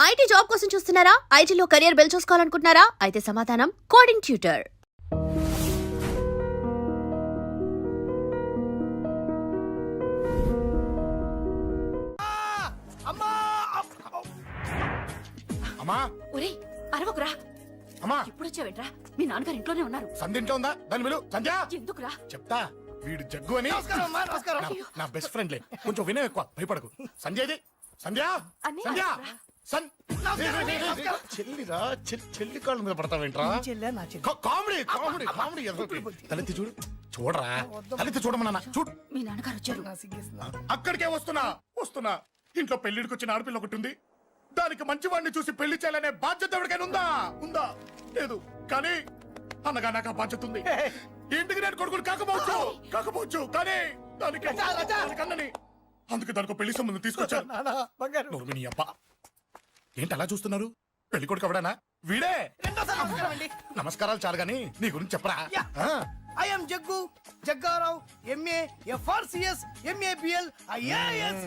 IT job కోసం చూస్తున్నారా? ఐటీలో కెరియర్ బిల్డ్ చూసుకోవాలనుకుంటున్నారా? అయితే సమాధానం కోడింగ్ ట్యూటర్. అమ్మా ఒరేయ్ అరవకురా. అమ్మా ఇప్పుడు వచ్చావేంట్రా? మీ నాన్నగారు ఇంట్లోనే ఉన్నారు. సంధ్య ఉందా? దాని విలు సంధ్య. ఎందుకురా? చెప్తా, వీడు జగ్గు అని నా బెస్ట్ ఫ్రెండ్లే. కొంచెం వినయం ఎక్కువ, భయపడకు. సంధ్యది సంధ్య అన్నయ్య, సంధ్య రా. చెల్లిరా, చెల్లి కాళ్ళ మీద పడతావేంట్రా? Comedy comedy comedy. తలెత్తి చూడు, చూడరా, తలెత్తి చూడమన్నా. చూడు, మీ నాన్నగారు వచ్చారు. అక్కడికే వస్తున్నా వస్తున్నా. ఇంట్లో పెళ్లిడికి వచ్చిన ఆడపిల్ల ఒకటి ఉంది. దానికి మంచివాడిని చూసి పెళ్లి చేయాలనే బాధ్యత ఎవరికైనా ఉందా? ఉందా? లేదు. కానీ అన్నగా నాకు ఆ బాధ్యత ఉంది. ఇంటికి నేను కొడుకుని కాకపోవచ్చు కానీ దానికి అన్నని. అందుకే దానికి పెళ్లి సంబంధం తీసుకొచ్చాను. నోర్మిని అబ్బా, ఏంటి అలా చూస్తున్నారు? పెళ్లి కొడుకు ఎవడానా? వీడే. నమస్కారాలు చాలు గాని నీ గురించి చెప్పరా. I am Jaggu, Jaggarao, MA, FRCS, MABL, IAS.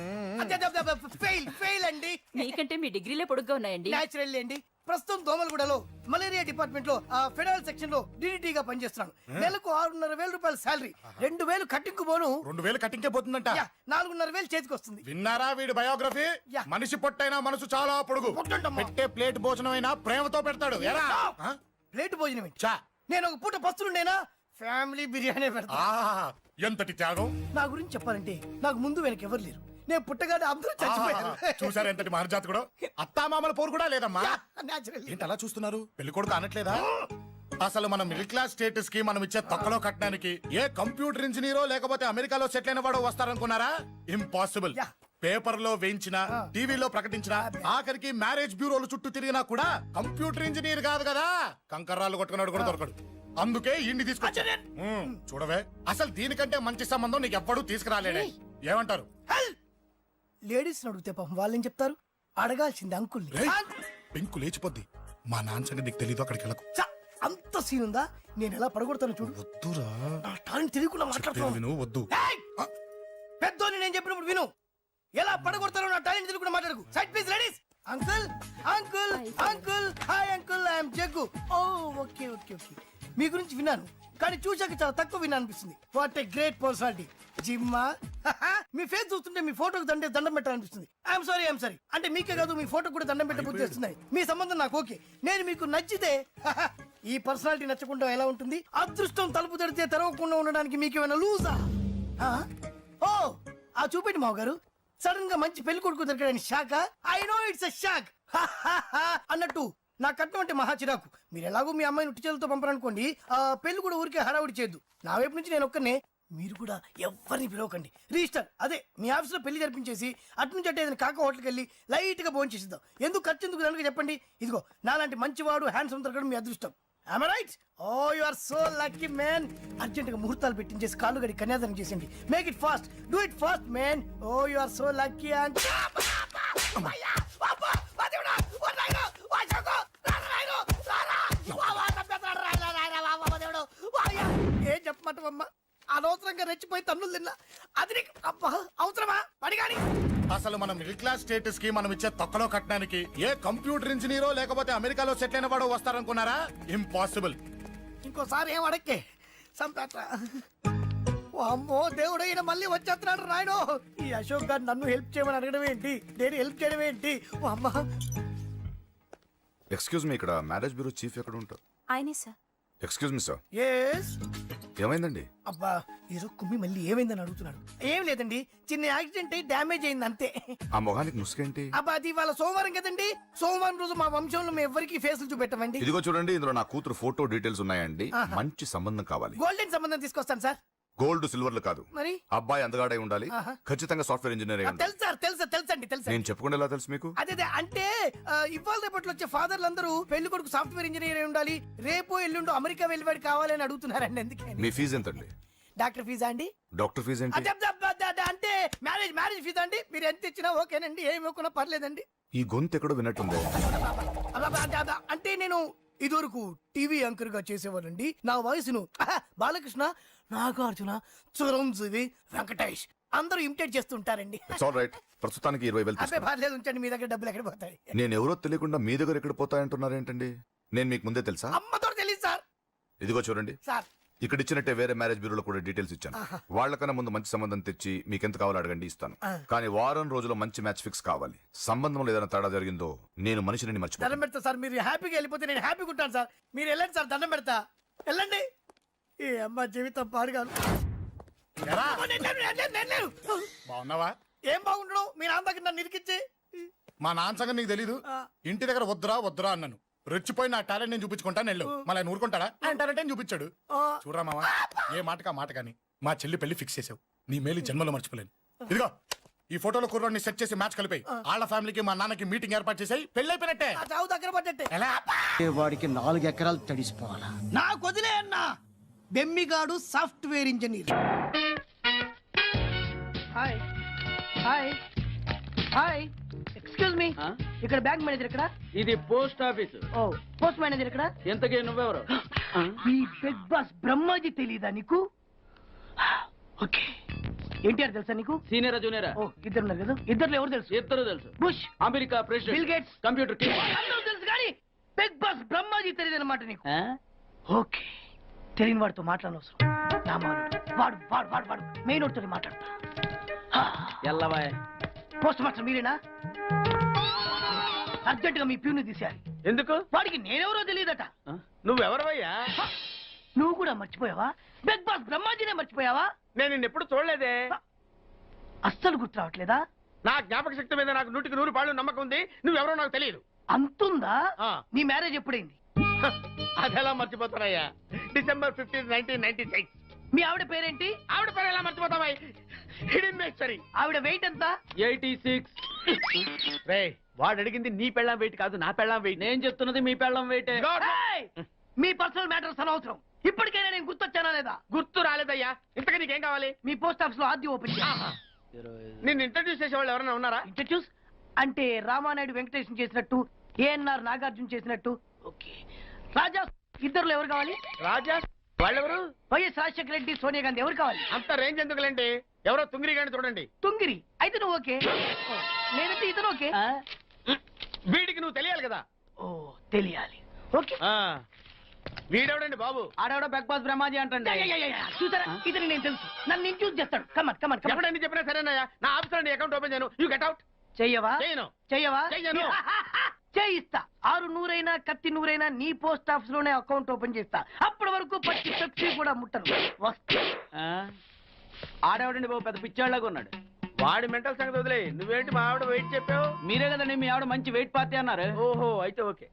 Fail అండి. మీకంటే మీ డిగ్రీలే పొడుగ్గా ఉన్నాయండి. న్యాచురల్ అండి. ప్రస్తుతం దోమలగూడలో మలేరియా డిపార్ట్మెంట్ లో ఫెడరల్ సెక్షన్ లో DDT గా పనిచేస్తున్నాను. నెలకు 6,500 రూపాయల శాలరీ, 2,000 కట్టింగ్ పోను. 2,000 కట్టింకే పోతుందంట. 4,500 చేతికి వస్తుంది. విన్నారా వీడి బయోగ్రఫీ? యా. మనిషి పొట్టైనా మనసు చాలా పొడుగు. పెట్టే ప్లేట్ భోజనం అయినా ప్రేమతో పెడతాడు. ఎరా ప్లేట్ భోజనం ఏంటి? చా. నేను ఒక పూట పస్తులుండేనా ఫ్యామిలీ బిర్యానీ పెడతా. ఎంతటి త్యాగం! నా గురించి చెప్పాలంటే నాకు ముందు వెనక ఎవరు లేరు. నేను పుట్టగానే అందరూ చచ్చిపోయారు. చూసారు ఎంతటి మహర్జాతకుడు. అత్తామామల పోరు కూడా లేదమ్మా. న్యాచురల్. ఏంటి అలా చూస్తున్నారు? పెళ్లి కొడుకు అనట్లేదా? అసలు మన మిడిల్ క్లాస్ స్టేటస్ కి మనం ఇచ్చే తొక్కలో కట్టడానికి ఏ కంప్యూటర్ ఇంజనీరో లేకపోతే అమెరికాలో సెటిల్ అయిన వాడు వస్తారనుకున్నారా? ఇంపాసిబుల్. పేపర్ లో వేయించిన, టీవీలో ప్రకటించిన, ఆఖరికి మ్యారేజ్ బ్యూరోలు చుట్టూ తిరిగినా కూడా కంప్యూటర్ ఇంజనీర్ కాదు కదా, కంకర్రాలు కొట్టుకున్నాడు కూడా దొరకడు. అందుకే ఇండి తీసుకొచ్చా. చూడవే, అసలు దీనికంటే మంచి సంబంధం నీకు ఎవ్వడూ తీసుకురాలేడే. ఏమంటారు? లేడీస్ అడిగితే పాపం వాళ్ళేం చెప్తారు? అడగాల్సింది అంకుల్. పెంకు లేచిపోద్ది. మా నాన్న సంగతి నీకు తెలీదు, అక్కడికి వెళ్ళకు. అంత సీన్ ఉందా? నేను ఎలా పడగొడతాను చూడు. వద్దురా, నా టాలెంట్ తెలియకుండా మాట్లాడుతున్నాను. వద్దు. పెద్దోని నేను చెప్పినప్పుడు విను. ఎలా పడగొడతారో నా టాలెంట్ తెలియకుండా మాట్లాడకు. Side please ladies. Uncle uncle uncle, hi uncle, I'm Jaggu. Oh okay okay okay. మీ గురించి విన్నాను కానీ చూశాక చాలా తక్కువ విన్నా అనిపిస్తుంది. What a great personality. జిమ్మా, మీ ఫేస్ చూస్తుంటే మీ ఫోటోకి దండం పెట్టాలనిపిస్తుంది. ఐఎమ్ సారీ అంటే మీకే కాదు, మీ ఫోటో కూడా దండం పెట్టే బుద్ధి వస్తున్నాయి. మీ సంబంధం నాకు ఓకే. నేను మీకు నచ్చితే ఈ పర్సనాలిటీ నచ్చకుండా ఎలా ఉంటుంది? అదృష్టం తలుపు తడితే తెరవకుండా ఉండడానికి మీకేమైనా లూజా? ఓ ఆ చూపెట్టి మావ గారు. సడన్ గా మంచి పెళ్లి కొడుకు దొరికాడని shock. I know it's a shock అన్నట్టు నా కట్నం అంటే మహా చిరాకు. మీరు ఎలాగో మీ అమ్మాయిని ఉట్టి చేతులతో పంపరనుకోండి, ఆ పెళ్లి కూడా ఊరికే హడావుడి చేయొద్దు. నా వైపు నుంచి నేను ఒక్కనే, మీరు కూడా ఎవరిని పిలవకండి. రిజిస్టర్ అదే మీ ఆఫీస్లో పెళ్లి జరిపించేసి అటు నుంచి అంటే ఏదైనా కాక హోటల్కి వెళ్ళి లైట్ గా భోజనం చేసిద్దాం. ఎందుకు ఖర్చు ఎందుకు కనుక చెప్పండి. ఇదిగో నాలాంటి మంచివాడు హ్యాండ్సమ్ దొరకడం మీ అదృష్టం. Am I right? Oh, you are so lucky, man. Urgent గా ముహూర్తాలు పెట్టించేసి కాళ్ళు గడి కన్యాదానం చేసేయండి. Make it fast, do it fast, man. Oh, you are so lucky. And ఏం చెప్పమంటావమ్మా? అనవసరంగా రెచ్చిపోయి తన్నులు తిన్నా. అది నీకు అవసరమా? పడిగాని అసలు మన మిడిల్ క్లాస్ స్టేటస్ కి మనం ఇచ్చే తొక్కలో కట్టడానికి ఏ కంప్యూటర్ ఇంజనీరో లేకపోతే అమెరికాలో సెటిల్ అయిన వాడు వస్తారనుకున్నారా? ఇంపాసిబుల్. ఇంకోసారి ఏం అడక్కే సంపేట. అమ్మో దేవుడు, ఈయన మళ్ళీ వచ్చేస్తున్నాడు రాయడు. ఈ అశోక్ గారు నన్ను హెల్ప్ చేయమని అడగడం ఏంటి, నేను హెల్ప్ చేయడం ఏంటి? అమ్మా ఎక్స్క్యూజ్ మీ, ఇక్కడ మ్యారేజ్ బ్యూరో చీఫ్ ఎక్కడ ఉంటారు? ఆయనే sir. Excuse me sir, yes. ఏమైందండి? అబ్బా ఈరోజు కుమ్మి మళ్ళీ ఏమైందని అడుగుతున్నాడు. ఏం లేదండి, చిన్న యాక్సిడెంట్ అయ్యి డ్యామేజ్ అయింది అంతే. ఆ మొహానికి ముసుకేంటి? అబ్బా అది ఇవాళ సోమవారం కదండి. సోమవారం రోజు మా వంశంలో మేము ఎవరికి ఫేసులు చూపెట్టమండి. ఇదిగో చూడండి, ఇందులో నా కూతురు ఫోటో డీటెయిల్స్ ఉన్నాయండి. మంచి సంబంధం కావాలి. గోల్డెన్ సంబంధం తీసుకొస్తాను సార్. గోల్డ్ సిల్వర్లు కాదు, మరి అబ్బాయి అందగాడై ఉండాలి. ఖచ్చితంగా సాఫ్ట్వేర్ ఇంజనీర్ అయి ఉండాలి. తెలుసు సార్, తెలుసండి. నేను చెప్పకుండా ఎలా తెలుసు మీకు? అదే అంటే ఇవాళ రేపట్లో వచ్చే ఫాదర్లు అందరూ పెళ్లి కొడుకు సాఫ్ట్వేర్ ఇంజనీర్ అయి ఉండాలి, రేపు ఎల్లుండు అమెరికా వెళ్ళివాడు కావాలని అడుగుతున్నారండి. అందుకే. మీ ఫీజు ఎంతండి? డాక్టర్ ఫీజా అండి? డాక్టర్ ఫీజు ఏంటి? అంటే మ్యారేజ్ ఫీజా అండి. మీరు ఎంత ఇచ్చినా ఓకేనండి, ఏమి ఇవ్వకున్నా పర్లేదండి. ఈ గొంతు ఎక్కడో విన్నట్టుంది. అంటే నేను ఇదివరకు టీవీ యాంకర్ గా చేసేవాళ్ళండి. నా వయసును బాలకృష్ణ, నాగార్జున, చిరంజీవి, వెంకటేష్ అందరూ ఇమిటేట్ చేస్తుంటారండి. It's all right. ప్రస్తుతానికి 20,000 అబ్బే తీసుకోండి. పర్లేదు ఉంచండి, మీ దగ్గర డబ్బులు ఎక్కడ పోతాయి? నేను ఎవరో తెలియకుండా మీ దగ్గర ఎక్కడ పోతాయంటున్నారు ఏంటండి? నేను మీకు ముందే తెలుసా? అమ్మతో తెలియదు సార్. ఇదిగో చూడండి, సార్ ఇక్కడ ఇచ్చినట్టే వేరే మ్యారేజ్ బ్యూరోలో కూడా డీటెయిల్స్ ఇచ్చాను. వాళ్ళకన్నా ముందు మంచి సంబంధం తెచ్చి మీకు ఎంత కావాలో అడగండి, ఇస్తాను. కానీ వారం రోజుల్లో మంచి మ్యాచ్ ఫిక్స్ కావాలి. సంబంధంలో ఏదైనా తేడా జరిగిందో నేను మనిషిని దండం మర్చిపోతాను. పెడతా సార్, మీరు హ్యాపీగా వెళ్ళిపోతే నేను హ్యాపీగా ఉంటాను సార్. మీరు వెళ్ళండి సార్, దండం పెడతా. వెళ్ళండి. ఈ అమ్మ జీవితం పాడుగాను. ఎరా, నేను లేను. బాగున్నావా? ఏం బాగుండడం, మీ నాన్న దగ్గర నన్ను ఇరికిచ్చి. మా నాన్న సంగతి నీకు తెలీదు. ఇంటి దగ్గర వద్దురా వద్దురా అన్నాను. రెచ్చిపోయి నా టాలెంట్ నేను చూపించుకుంటాను వెళ్ళు. మళ్ళీ ఆయన ఊరుకుంటాడా? ఆయన టాలెంట్ ఏం చూపించాడు. చూడరా మావా, ఏ మాటకా మాట కానీ మా చెల్లి పెళ్లి ఫిక్స్ చేసావు. నీ మేలు జన్మలో మర్చిపోలేను. ఇదిగో ఈ ఫోటోలో కుర్రాడిని సెట్ చేసి మ్యాచ్ కలిపాయి. వాళ్ళ ఫ్యామిలీకి మా నాన్నకి మీటింగ్ ఏర్పాటు చేసాయి. పెళ్లి అయిపోయినట్టే. ఆ చావు దగ్గర పడ్డట్టే. ఎలా? వాడికి 4 ఎకరాలు తడిసిపోవాలా? నాకు వదిలే అన్నా. బెమ్మిగాడు software engineer. Hi hi hi, excuse me, ఇక్కడ బ్యాంక్ మేనేజర్ ఇక్కడ? ఇది పోస్ట్ ఆఫీస్. ఓ, పోస్ట్ మేనేజర్ ఇక్కడ? ఎంతకీ నువ్వెవరు? ఈ బిగ్ బాస్ బ్రహ్మాజీ తెలీదా నీకు? ఓకే, ఎన్టీఆర్ తెలుసా నీకు? సీనియరా జూనియరా? ఓ, ఇద్దరు ఉన్నారు కదా, ఇద్దరు ఎవరు తెలుసు? ఇద్దరు తెలుసు. Bush, America bill president, gates, computer king. అందరూ తెలుసు కానీ బిగ్ బాస్ బ్రహ్మాజీ తెలియదు అనమాట నీకు. ఓకే, తెలియని వాడితో మాట్లాడనవసరం. నా మానుడు వాడు వాడు వాడు వాడు మెయిన్ వాడితో మాట్లాడతా. ఎల్లవాయ్. పోస్ట్ మాస్టర్ మీరేనా? అర్జెంట్ గా మీ ప్యూని తీసేయాలి. ఎందుకు? వాడికి నేనెవరో తెలియదట. నువ్వెవరవయ్యా? నువ్వు కూడా మర్చిపోయావా? బిగ్ బాస్ బ్రహ్మాజీనే మర్చిపోయావా? నేను నిన్నెప్పుడు చూడలేదే. అస్సలు గుర్తు రావట్లేదా? నా జ్ఞాపక శక్తి మీద నాకు 100కి 100 నమ్మకం ఉంది. నువ్వెవరో నాకు తెలియదు. అంతుందా? ఆ. నీ మ్యారేజ్ ఎప్పుడైంది? అదెలా మర్చిపోతానయ్యా? December 15, 1996. మీ ఆవిడ పేరేంటి? ఆవిడ పేరు ఎలా మర్చిపోతావా? హిడెన్మేశ్వరి. ఆవిడ వెయిట్ ఎంత? 86. రే, వాడు అడిగింది నీ పెళ్ళాం వెయిట్ కాదు, నా పెళ్ళాం వెయిట్. నేను చెప్తున్నది మీ పెళ్ళాం వెయిట్. ఏయ్! మీ పర్సనల్ మ్యాటర్స్ అనవసరం. ఇప్పటికైనా నేను గుర్తొచ్చానా లేదా? గుర్తు రాలేదయ్యా. ఇంతగా నీకేం కావాలి? మీ పోస్ట్ ఆఫీస్ లో ఆద్యం ఓపెన్ చేయాలి. నిన్ను ఇంట్రడ్యూస్ చేసే వాళ్ళు ఎవరైనా ఉన్నారా? ఇంట్రడ్యూస్ అంటే రామానాయుడు వెంకటేశం చేసినట్టు, ఏఎన్ఆర్ నాగార్జున చేసినట్టు. ఓకే, రాజా ఇద్దరులో ఎవరు కావాలి? రాజా వాళ్ళెవరు? వైఎస్ రాజశేఖర రెడ్డి, సోనియా గాంధీ ఎవరు కావాలి? అంత రేంజ్ ఎందుకులేండి, ఎవరో తుంగిరి గాని చూడండి. తుంగిరి అయితే నువ్వు ఓకే, నేనైతే ఇతను ఓకే. వీడికి నువ్వు తెలియాలి కదా. ఓ, తెలియాలి. ఓకే, వీడెవడండి బాబు? ఆడవిడ బిగ్ బాస్ బ్రహ్మాజీ అంటే చూసారా, ఇతను నేను తెలుసు. నన్ను ఇంట్రడ్యూస్ చేస్తాడు. Come on come on come on. ఎవడని చెప్పినా సరేనయ్యా. నా ఆఫీస్ లో అకౌంట్ ఓపెన్ చేయను. You get out. చెయ్యవా? చేయను. చెయ్యవా? చెయ్యను. చేయిస్తా. 6 నూరైనా కత్తి నూరైనా నీ పోస్ట్ ఆఫీస్ లోనే అకౌంట్ ఓపెన్ చేస్తా. అప్పటి వరకు పచ్చి పెప్సీ కూడా ముట్టను. వస్తా. ఆడేవాడండి బాబు, పెద్ద పిచ్చాళ్ళగా ఉన్నాడు. వాడి మెంటల్ సంగతి వదిలే. నువ్వేంటి మా ఆవిడ వెయిట్ చెప్పావు? మీరే కదండి మీ ఆవిడ మంచి వెయిట్ పార్టీ అన్నారు. ఓహో, అయితే ఓకే.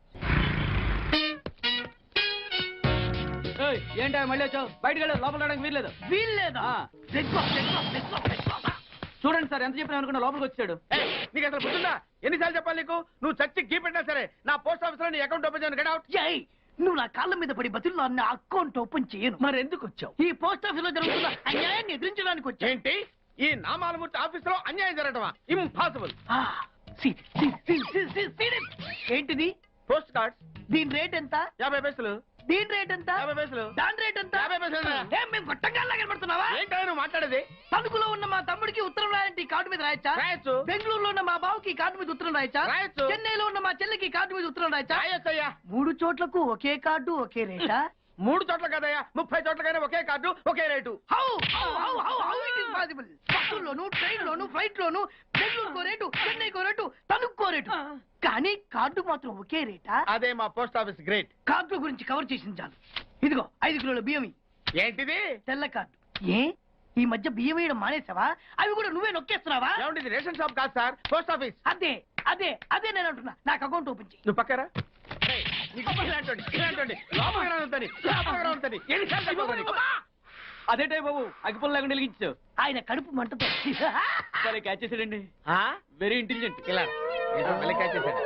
ఏంటా మళ్ళీ వచ్చావు? బయటకు వెళ్ళదు, లోపల రావడానికి వీల్లేదు. వీల్లేదా? చూడండి సార్, ఎంత చెప్పినా అనుకున్నా లోపలికి వచ్చాడు. నీకు అసలు గుర్తుందా? ఎన్నిసార్లు చెప్పాలి నీకు? నువ్వు చచ్చి గీ పెట్టినా సరే నా పోస్ట్ ఆఫీస్ లో నీ అకౌంట్ ఓపెన్ చేయను. Get out. జై, నువ్వు నా కాళ్ళ మీద పడి బతుల్లో నా అకౌంట్ ఓపెన్ చేయను. మరి ఎందుకు వచ్చావు? ఈ పోస్ట్ ఆఫీస్ లో జరుగుతున్న అన్యాయాన్ని ఎదిరించడానికి వచ్చా. ఏంటి? ఈ నామాలమూర్తి ఆఫీస్ లో అన్యాయం జరగటమా? ఇంపాసిబుల్. ఏంటిది? Post cards. దీని రేట్ ఎంత? 50 పైసలు. దీని రేట్ ఎంత? 50 పైసలు. దాని రేట్ ఎంత? 50 పైసలు. ఏం మేము గొట్టంగాల్లా కనబడుతున్నావా? ఏంటో నువ్వు మాట్లాడేది? తణుకులో ఉన్న మా తమ్ముడికి ఉత్తరం రాయంటే కార్డు మీద రాయచ్చా? రాయొచ్చు. బెంగళూరులో ఉన్న మా బావుకి కార్డు మీద ఉత్తరం రాయచ్చా? రాయొచ్చు. చెన్నైలో ఉన్న మా చెల్లికి కార్డు మీద ఉత్తరం రాయచ్చా? రాయొచ్చయ్యా. 3 చోట్లకు ఒకే కార్డు ఒకే రేటా? 3 చోట్ల కదయ్యా, 30 చోట్లకైనా ఒకే కార్డు ఒకే rate. How it is possible? బస్సుల్లోను, ట్రైన్లోను, ఫ్లైట్ లోను బెంగళూరుకో రేటు, చెన్నైకో రేటు, తణుక్కో రేటు, కానీ కార్డు మాత్రం ఒకే రేటా? అదే మా పోస్ట్ ఆఫీస్ గ్రేట్. కార్డు గురించి కవర్ చేసింది చాలు. ఇదిగో 5 కిలోల బియ్యం. ఏంటిది? తెల్ల కార్డు. ఏ ఈ మధ్య బియ్యం వేయడం మానేసావా? అవి కూడా నువ్వే నొక్కేస్తున్నావా? ఏమండి, ఇది రేషన్ షాప్ కాదు సార్, పోస్ట్ ఆఫీస్. అదే అదే అదే నేను అంటున్నా. నాకు అకౌంట్ ఓపెన్ చేయి. నువ్వు పక్కరా. అదేటే బాబు, అగ్గిపుల్ల లేకుండా వెలిగించావు. ఆయన కడుపు మంటతో సరే, క్యాచ్ చేసాడండి. Very intelligent. ఇలా క్యాచ్ చేశాడు.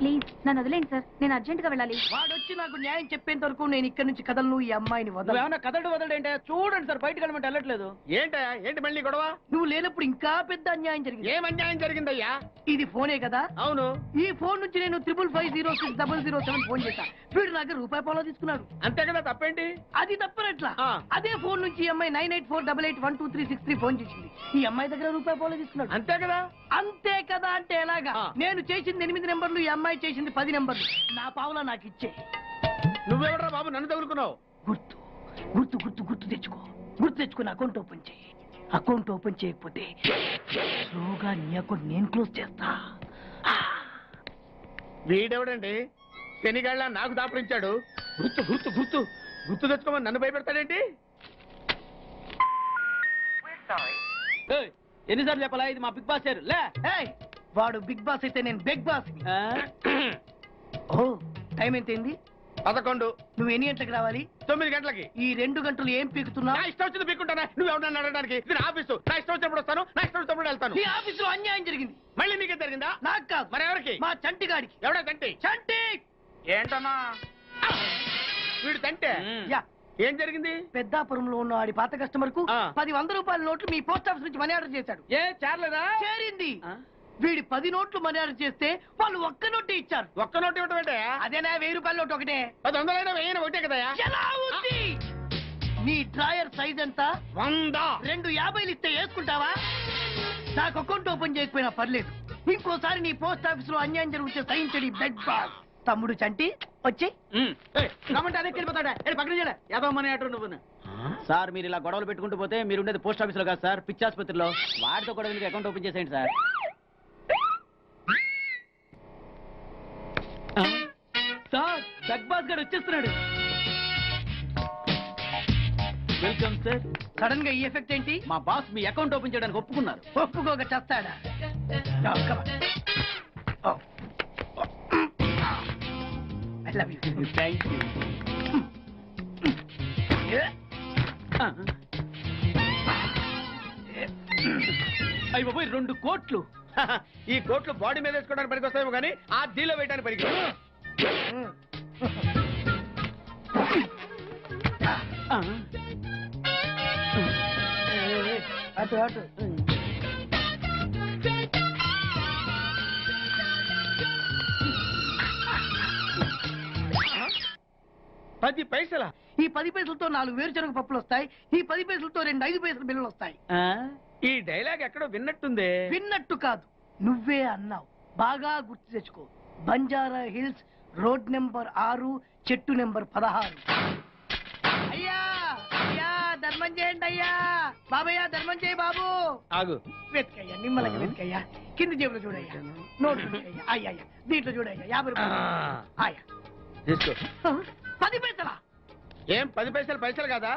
ప్లీజ్ నన్ను వదిలేండి సార్ నేను అర్జెంట్ గా వెళ్ళాలి. వాడొచ్చి నాకు న్యాయం చెప్పేంత వరకు నేను ఇక్కడి నుంచి కదలను. ఈ అమ్మాయిని వదలను. నువ్వేమన్నా కదలడు వదలడు చూడండి సార్ బయటకు వెళ్ళమంటే వెళ్ళట్లేదు ఏంటయ్యా ఏంటి మళ్ళీ గొడవ నువ్వు లేనప్పుడు ఇంకా పెద్ద అన్యాయం జరిగింది. ఏం అన్యాయం జరిగిందయ్యా? ఇది ఫోనే కదా? అవును. ఈ ఫోన్ నుంచి నేను 555060007 ఫోన్ చేశా. వీడు నాకు రూపాయి పాలో తీసుకున్నాడు. అంతే కదా తప్పేంటి? అది తప్పనట్లా. ఆ. అదే ఫోన్ నుంచి ఈ అమ్మాయి 9848812363 ఫోన్ చేసింది. ఈ అమ్మాయి దగ్గర రూపాయి పాలో తీసుకున్నాడు. అంతే కదా? అంతే కదా అంటే ఎలాగా? ఆ. నేను చేసింది 8 నెంబర్లు, ఈ అమ్మాయి చేసింది 10 నెంబర్లు. నా పావులా నాకు ఇచ్చే. నువ్వెవడరా బాబు నన్ను తగులుకున్నావు? గుర్తు గుర్తు గుర్తు గుర్తు తెచ్చుకో. గుర్తు తెచ్చుకుని అకౌంట్ ఓపెన్ చేయి. అకౌంట్ ఓపెన్ చేయకపోతే స్లోగా నీ అకౌంట్ నేను క్లోజ్ చేస్తా. వీడెవడండి శనిగాళ్ళ నాకు దాపరించాడు? గుర్తు గుర్తు గుర్తు గుర్తు తెచ్చుకోమని నన్ను భయపెడతాడేంటి? ఏయ్, ఎన్నిసార్లు చెప్పాలా ఇది మా బిగ్ బాస్ సార్ లే. ఏయ్, వాడు బిగ్ బాస్ అయితే నేను బిగ్ బాస్. ఓ టైం ఎంతైంది? 11. నువ్వు ఎన్ని గంటలకు రావాలి? 9 గంటలకి. ఈ 2 గంటలు ఏం పీకుతున్నావు? నా ఇష్టం వచ్చింది పీక్కుంటానా? నువ్వు ఎవరన్నా అడగడానికి? ఇది నా ఆఫీసు. నా ఇష్టం వచ్చినప్పుడు వస్తాను, నా ఇష్టం వచ్చినప్పుడు వెళ్తాను. ఈ ఆఫీసులో అన్యాయం జరిగింది. మళ్ళీ నీకే జరిగిందా? నాకు కాదు. మరి ఎవరికి? మా చంటి గాడికి. ఎవడా తంటి? చంటి ఏంటన్నా వీడు తంటే? యా, ఏం జరిగింది? పెద్దాపురంలో ఉన్న వాడి పాత కస్టమర్ కు ఆ. 10 100 రూపాయల నోట్లు మీ పోస్ట్ ఆఫీస్ నుంచి మనీ ఆర్డర్ చేశాడు. ఏ చేరలేదా? చేరింది. ఆ? వీడి 10 నోట్లు మనీ ఆర్డర్ చేస్తే వాళ్ళు ఒక్క నోటే ఇచ్చారు. ఒక్క నోటు ఇవ్వటం ఏంటే? అదేనా 1000 రూపాయల నోటు ఒకటే. 100 వెయ్యి ఒకటే కదయా? ఎలా ఉంది? నీ డ్రాయర్ సైజ్ ఎంత? 100. 2 50లు ఇస్తే వేసుకుంటావా? నాకు అకౌంట్ ఓపెన్ చేయకపోయినా పర్లేదు. ఇంకోసారి నీ పోస్ట్ ఆఫీస్ లో అన్యాయం జరిగితే సహించడి బెడ్ బాస్. తమ్ముడు చంటి వచ్చి రమ్మంటే అదే వెళ్ళిపోతాడా? పక్కన చేయలే యాదవ మనీ ఆటో నువ్వు. సార్ మీరు ఇలా గొడవలు పెట్టుకుంటూ పోతే మీరు ఉండేది పోస్ట్ ఆఫీస్ లో కాదు సార్, పిచ్చి ఆసుపత్రిలో. వాడితో కూడా మీకు అకౌంట్ ఓపెన్ చేసేయండి సార్. సార్ బిగ్ బాస్ గారు వచ్చేస్తున్నాడు. Welcome sir. సడన్ గా ఈ ఎఫెక్ట్ ఏంటి? మా బాస్ మీ అకౌంట్ ఓపెన్ చేయడానికి ఒప్పుకున్నారు. ఒప్పుకోక చేస్తాడా? I love you. Thank you. అయ్యి బాబోయ్ 2 కోట్లు. ఈ కోట్లు బాడీ మీద వేసుకోవడానికి పనికొస్తాయేమో కానీ ఆ డీలో వేయడానికి పనికి. అటు అటు. పది పైసలా? ఈ 10 పైసలతో 4 వేరుశనగ పప్పులు వస్తాయి. ఈ 10 పైసలతో 2 5 పైసల బిల్లులు వస్తాయి. ఈ డైలాగ్ ఎక్కడో విన్నట్టుంది. విన్నట్టు కాదు, నువ్వే అన్నావు. బాగా గుర్తు తెచ్చుకో. బంజారా హిల్స్, రోడ్ నెంబర్ 6, చెట్టు నెంబర్ 16. అయ్యా అయ్యా ధర్మం చేయండి అయ్యా. బాబయ్యా ధర్మం చేయి బాబు. ఆగు. వెతికయ్యా, నిమ్మలకి వెతికయ్యా. కింది జేబులో చూడయ్యా. నోట్లు చూడయ్యా. అయ్యా అయ్యా దీంట్లో చూడయ్యా. 50 రూపాయలు. అయ్యా తీసుకో. 10 పైసలా? ఏం 10 పైసలు పైసలు కాదా?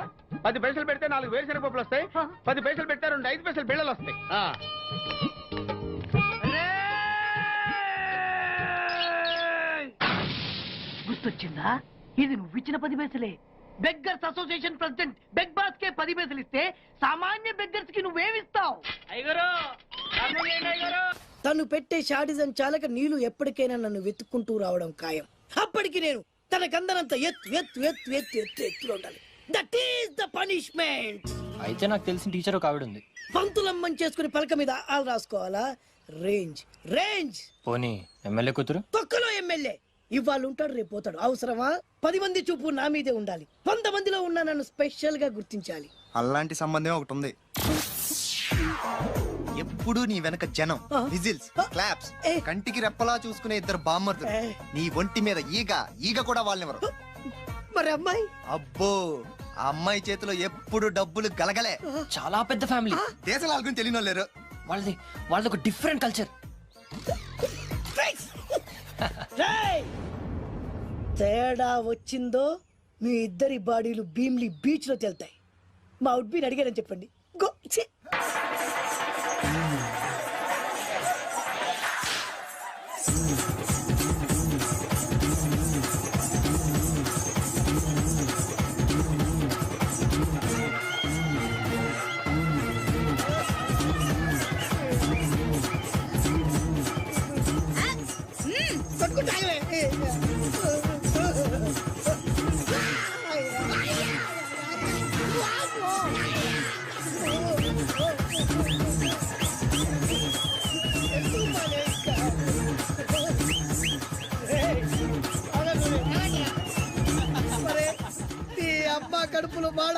10 పైసలు పెడితే 4 వేరుశనగ పప్పులు వస్తాయి. 10 పైసలు పెడితే 2 5 పైసలు బిళ్ళలు వస్తాయి. గుర్తొచ్చిందా? ఇది నువ్వు ఇచ్చిన 10 పైసలే. Beggars association president big boss కే 10 పైసలు ఇస్తే సామాన్య బెగ్గర్స్ కి నువ్వేమిస్తావు? తను పెట్టే షాడిజం చాలక నీళ్లు ఎప్పటికైనా నన్ను వెతుక్కుంటూ రావడం ఖాయం. అప్పటికి నేను తనకందనంత ఎత్తు ఎత్తు ఎత్తు ఎత్తు ఎత్తు ఎత్తులో ఉండాలి. That is the punishment. అయితే నాకు తెలిసిన టీచర్ ఒక ఆవిడ ఉంది. పంతులమ్మం చేసుకుని పలక మీద ఆలు రాసుకోవాలా? Range range. పోనీ ఎమ్మెల్యే కూతురు? తొక్కలో ఎమ్మెల్యే. ఇవాళ ఉంటాడు రేపు పోతాడు. అవసరమా? 10 మంది చూపు నా మీదే ఉండాలి. 100 మందిలో ఉన్న నన్ను స్పెషల్ గా గుర్తించాలి. అలాంటి సంబంధం ఒకటి ఉంది. ఎప్పుడు నీ వెనక జనం, విజిల్స్, క్లాప్స్, కంటికి రెప్పలా చూసుకునే 2 బామ్మర్దులు. నీ ఒంటి మీద ఈగ కూడా వాళ్ళెవరు. మరి అమ్మాయి? అబ్బో, ఆ అమ్మాయి చేతిలో ఎప్పుడు డబ్బులు గలగలే. చాలా పెద్ద ఫ్యామిలీ. దేశాల గురించి తెలియని వాళ్ళు లేరు. వాళ్ళది ఒక డిఫరెంట్ కల్చర్. తేడా వచ్చిందో మీ ఇద్దరి బాడీలు భీమ్లీ బీచ్ లో తేలుతాయి. మా ఉడ్బీని అడిగారని చెప్పండి. గో. పట్టుకుంటా ఆగవే. మరే, ఈ అమ్మ కడుపులో బాడ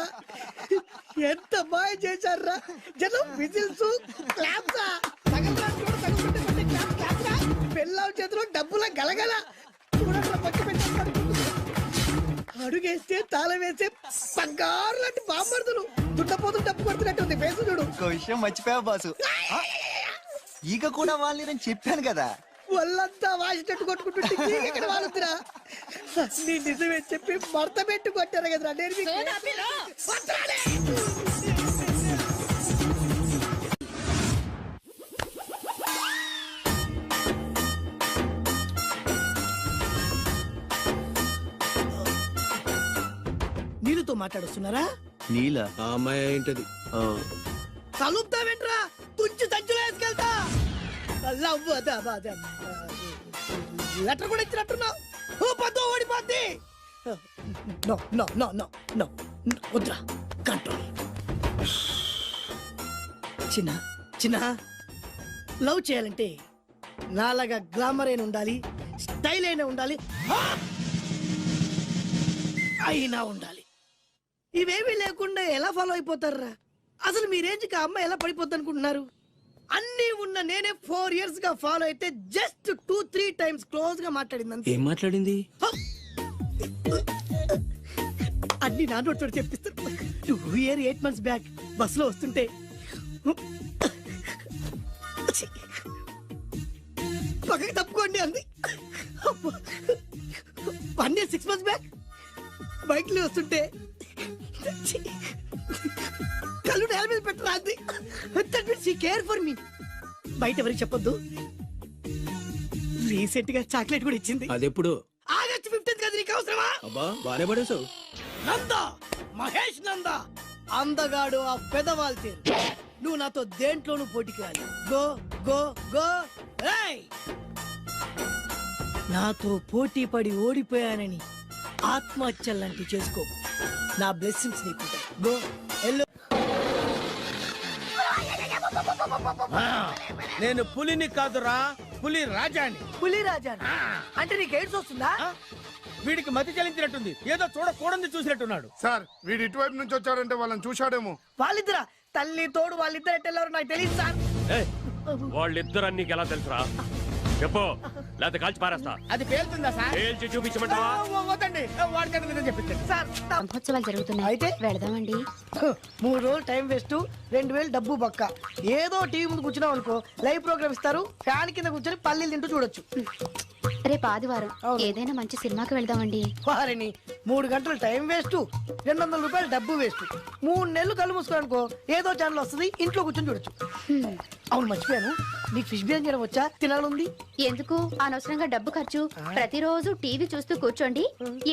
ఎంత బాగా చేశారా జనం విజిల్స్ క్లాప్సా పెళ్ళాం చేతిలో డబ్బుల గలగల చూడండి పక్క పెట్టారు అడుగేస్తే తాళం వేస్తే బంగారు లాంటి బాంబర్దులు దుడ్డపోతు డబ్బు కొడుతున్నట్టుంది ఫేసు చూడు. ఇంకో విషయం మర్చిపోయావు బాసు, ఈగ కూడా వాళ్ళని చెప్పాను కదా. వాళ్ళంతా వాసినట్టు కొట్టుకుంటుంటే ఇక్కడ వాళ్ళురా నీ నిజమే చెప్పి మడత పెట్టి కొట్టారు కదరా నేను మీకు వదరాలే. నీళ్ళతో మాట్లాడుస్తున్నారా? నీలా ఆ అమ్మాయి ఏంటది? కలుపుతావేంట్రా తుంచి సంచులో వేసుకెళ్తా. లవ్ లెటర్ కూడా ఇచ్చినట్టున్నావు. ఓ పద్దు ఓడిపోద్ది. No no no no no వద్దురా కంట్రోల్. చిన్న చిన్న లవ్ చేయాలంటే నాలాగా గ్లామర్ అయినా ఉండాలి, స్టైల్ అయినా ఉండాలి, అయినా ఉండాలి. ఇవేమీ లేకుండా ఎలా ఫాలో అయిపోతారా? అసలు మీ రేంజ్కి ఆ అమ్మాయి ఎలా పడిపోద్ది అనుకుంటున్నారు? అన్ని ఉన్న నేనే 4 years గా ఫాలో అయితే జస్ట్ 2-3 times క్లోజ్ గా మాట్లాడింది. ఏం మాట్లాడింది? అన్ని నా నోటితో చెప్పిస్తాను. 8 months బ్యాక్ బస్ లో వస్తుంటే పక్కకి తప్పుకోండి అంది. 1 year 6 months బ్యాక్ బైక్ లో వస్తుంటే కళ్ళు నేల మీద పెట్టరా అంది. Care for me. బయట ఎవరికి చెప్పొద్దు. రీసెంట్ గా చాక్లెట్ కూడా ఇచ్చింది. అదెప్పుడు? ఆగస్ట్ 15th కదా. నీకు అవసరమా? అబ్బా బానే పడేసావు. నందా, మహేష్ నందా, అందగాడు ఆ పెదవాళ్ళ తీరు. నువ్వు నాతో దేంట్లోనూ పోటీకి రాలి. Go go go. ఏయ్! నాతో పోటీ పడి ఓడిపోయానని ఆత్మహత్యలాంటి చేసుకో. నా బ్లెస్సింగ్స్ నీకుంటాయి. Go yellow. నేను పులిని కాదురా, పులి రాజాని. పులి రాజా అంటే నీకు ఎయిడ్స్ వస్తుందా? వీడికి మతి చలించినట్టుంది, ఏదో చూడకూడదు చూసినట్టున్నాడు. సార్ వీడు ఇటువైపు నుంచి వచ్చాడంటే వాళ్ళని చూశాడేమో. వాళ్ళిద్దరా? తల్లి తోడు వాళ్ళిద్దరు ఎట్టెళ్ళారు నాకు తెలియదు సార్. వాళ్ళిద్దరు నీకు ఎలా తెలుసురా? చెప్పు, లేకపోతే కాల్చి పారేస్తా. అది పేలుతుందా సార్? పేల్చి చూపించమంటావా? వద్దండి, వాడికంటే నిజం చెప్పించండి సార్ బ్రహ్మోత్సవాలు జరుగుతున్నాయి, అయితే వెళదామండి. 3 రోజులు టైం వేస్ట్, 2000 డబ్బు బొక్క. ఏదో టీవీ ముందు కూర్చున్నాం అనుకో, లైవ్ ప్రోగ్రామ్ ఇస్తారు, ఫ్యాన్ కింద కూర్చొని పల్లీలు తింటూ చూడొచ్చు. రేపు ఆదివారం ఏదైనా మంచి సినిమాకి వెళ్దామండి. వారిని 3 గంటలు టైం వేస్ట్, 200 రూపాయలు డబ్బు వేస్ట్. 3 నెలలు కళ్ళు మూసుకోనుకో ఏదో ఛానల్ వస్తుంది, ఇంట్లో కూర్చొని చూడొచ్చు. అవును మర్చిపోయాను, నీకు ఫిష్ బిర్యానీ చేయడం వచ్చా? తినాలుంది. ఎందుకు అనవసరంగా డబ్బు ఖర్చు? ప్రతిరోజు టీవీ చూస్తూ కూర్చోండి,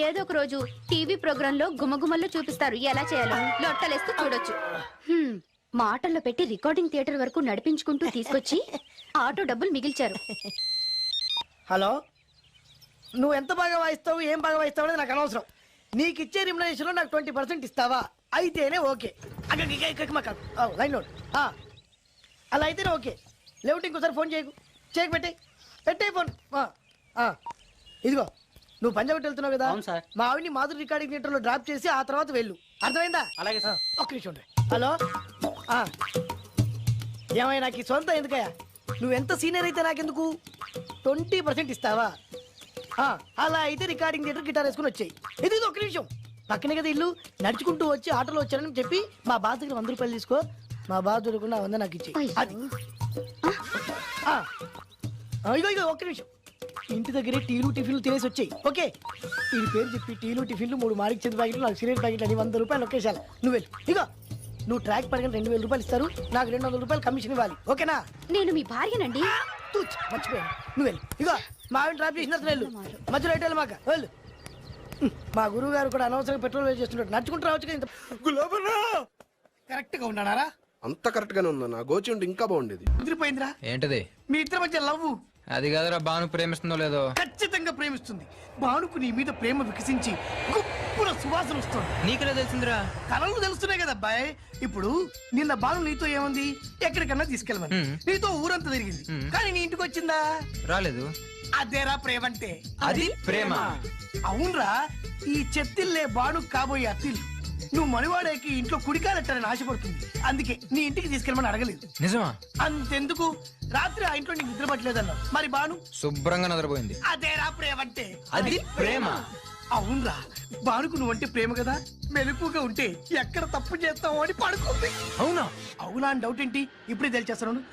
ఏదో ఒక రోజు టీవీ ప్రోగ్రామ్ లో గుమగుమల్లో చూపిస్తారు ఎలా చేయాలో. లొట్టలేస్తూ చూడొచ్చు. మాటల్లో పెట్టి రికార్డింగ్ థియేటర్ వరకు నడిపించుకుంటూ తీసుకొచ్చి ఆటో డబ్బులు మిగిల్చారు. హలో, నువ్వు ఎంత బాగా వాయిస్తావు, ఏం బాగా వాయిస్తావు అనేది నాకు అనవసరం. నీకు ఇచ్చే రిమ్యునరేషన్ లో నాకు 20% ఇస్తావా? అయితేనే ఓకే. Line load. అలా అయితేనే ఓకే. లేవుంటే ఇంకోసారి ఫోన్ చేయకు. పెట్టే ఫోన్. ఇదిగో నువ్వు పంజాబ్ వెళ్తున్నావు కదా, అవును సార్. మా ఆవిడ్ని మాధురి రికార్డింగ్ థియేటర్ లో డ్రాప్ చేసి ఆ తర్వాత వెళ్ళు. అర్థమైందా? అలాగే సార్. ఒక్క నిమిషం ఉండు. హలో, ఏమైనా నాకు ఈ సొంత ఎందుకయ్యా? నువ్వెంత సీనియర్ అయితే నాకెందుకు? 20% ఇస్తావా? అలా అయితే రికార్డింగ్ థియేటర్ గిటార్ వేసుకుని వచ్చాయి. ఇది ఒక్క నిమిషం, పక్కనే కదా ఇల్లు. నడుచుకుంటూ వచ్చి ఆటోలో వచ్చానని చెప్పి మా బాస్ దగ్గర 100 రూపాయలు తీసుకో. మా బాస్ దొరకకుండా 100 నాకు ఇచ్చి. అది ఇగో ఒక్క నిమిషం. ఇంటి దగ్గరే టీలు టిఫిన్లు తినేసి వచ్చాయి. ఓకే, ఈ పేరు చెప్పి టీలు టిఫిన్లు 3 మారికి చెంది ప్యాకెట్లు, 4 సిగరెట్ ప్యాకెట్లు అని 100 రూపాయలు ఒకేసారి. నువ్వు వెళ్ళు. ఇగో నువ్వు ట్రాక్ పడిన 2000 రూపాయలు ఇస్తారు, నాకు 200 రూపాయలు కమిషన్ ఇవ్వాలి. ఓకేనా? నేను మీ భార్యనండి. మర్చిపోయాను. నువ్వు వెళ్ళు. ఇగో మా ఆవిడ డ్రాప్ చేసిన వెళ్ళు, మధ్యలో ఎటు వెళ్ళమాక వెళ్ళు. మా గురువు గారు కూడా అనవసరంగా పెట్రోల్ వేస్ట్ చేస్తుంటాడు. నడుచుకుంటూ రావచ్చు కదా. కరెక్ట్ గా ఉన్నారా? అంత కరెక్ట్ గానే ఉందా? నా గోచి ఉంటే ఇంకా బాగుండేది. కుదిరిపోయిందిరా. ఏంటది? మీ ఇద్దరి మధ్య లవ్ అది కాదురా బాను ప్రేమిస్తుందో లేదో. ఖచ్చితంగా ప్రేమిస్తుంది. బానుకు నీ మీద ప్రేమ వికసించి గుప్పున సువాసన వస్తుంది. నీకెలా తెలిసిందిరా? కలలు తెలుస్తున్నాయి కదా అబ్బాయి. ఇప్పుడు నిన్న బాను నీతో ఏముంది, ఎక్కడికన్నా తీసుకెళ్ళమని నీతో ఊరంతా తిరిగింది, కానీ నీ ఇంటికి వచ్చిందా? రాలేదు. అదేరా ప్రేమ అంటే. అది ప్రేమ. అవునరా, ఈ చెత్తిల్లే బాను కాబోయే అత్తిల్లు. నువ్వు మనవాడేకి ఇంట్లో కుడికాలెట్టాలని ఆశపడుతుంది, అందుకే నీ ఇంటికి తీసుకెళ్ళమని అడగలేదు. నిజమా? అంతెందుకు, రాత్రి ఆ ఇంట్లో నీకు నిద్ర పట్టలేదన్నావు, మరి బాను శుభ్రంగా నిద్రపోయింది. అదేరా ప్రేమ అంటే. అది ప్రేమ. అవునరా, బానుకు నువ్వంటే ప్రేమ కదా, మెలకుగా ఉంటే ఎక్కడ తప్పు చేస్తావు అని పడుకుంది. అవునా? అవునా అని డౌట్ ఏంటి, ఇప్పుడే తెలిచేస్తాను.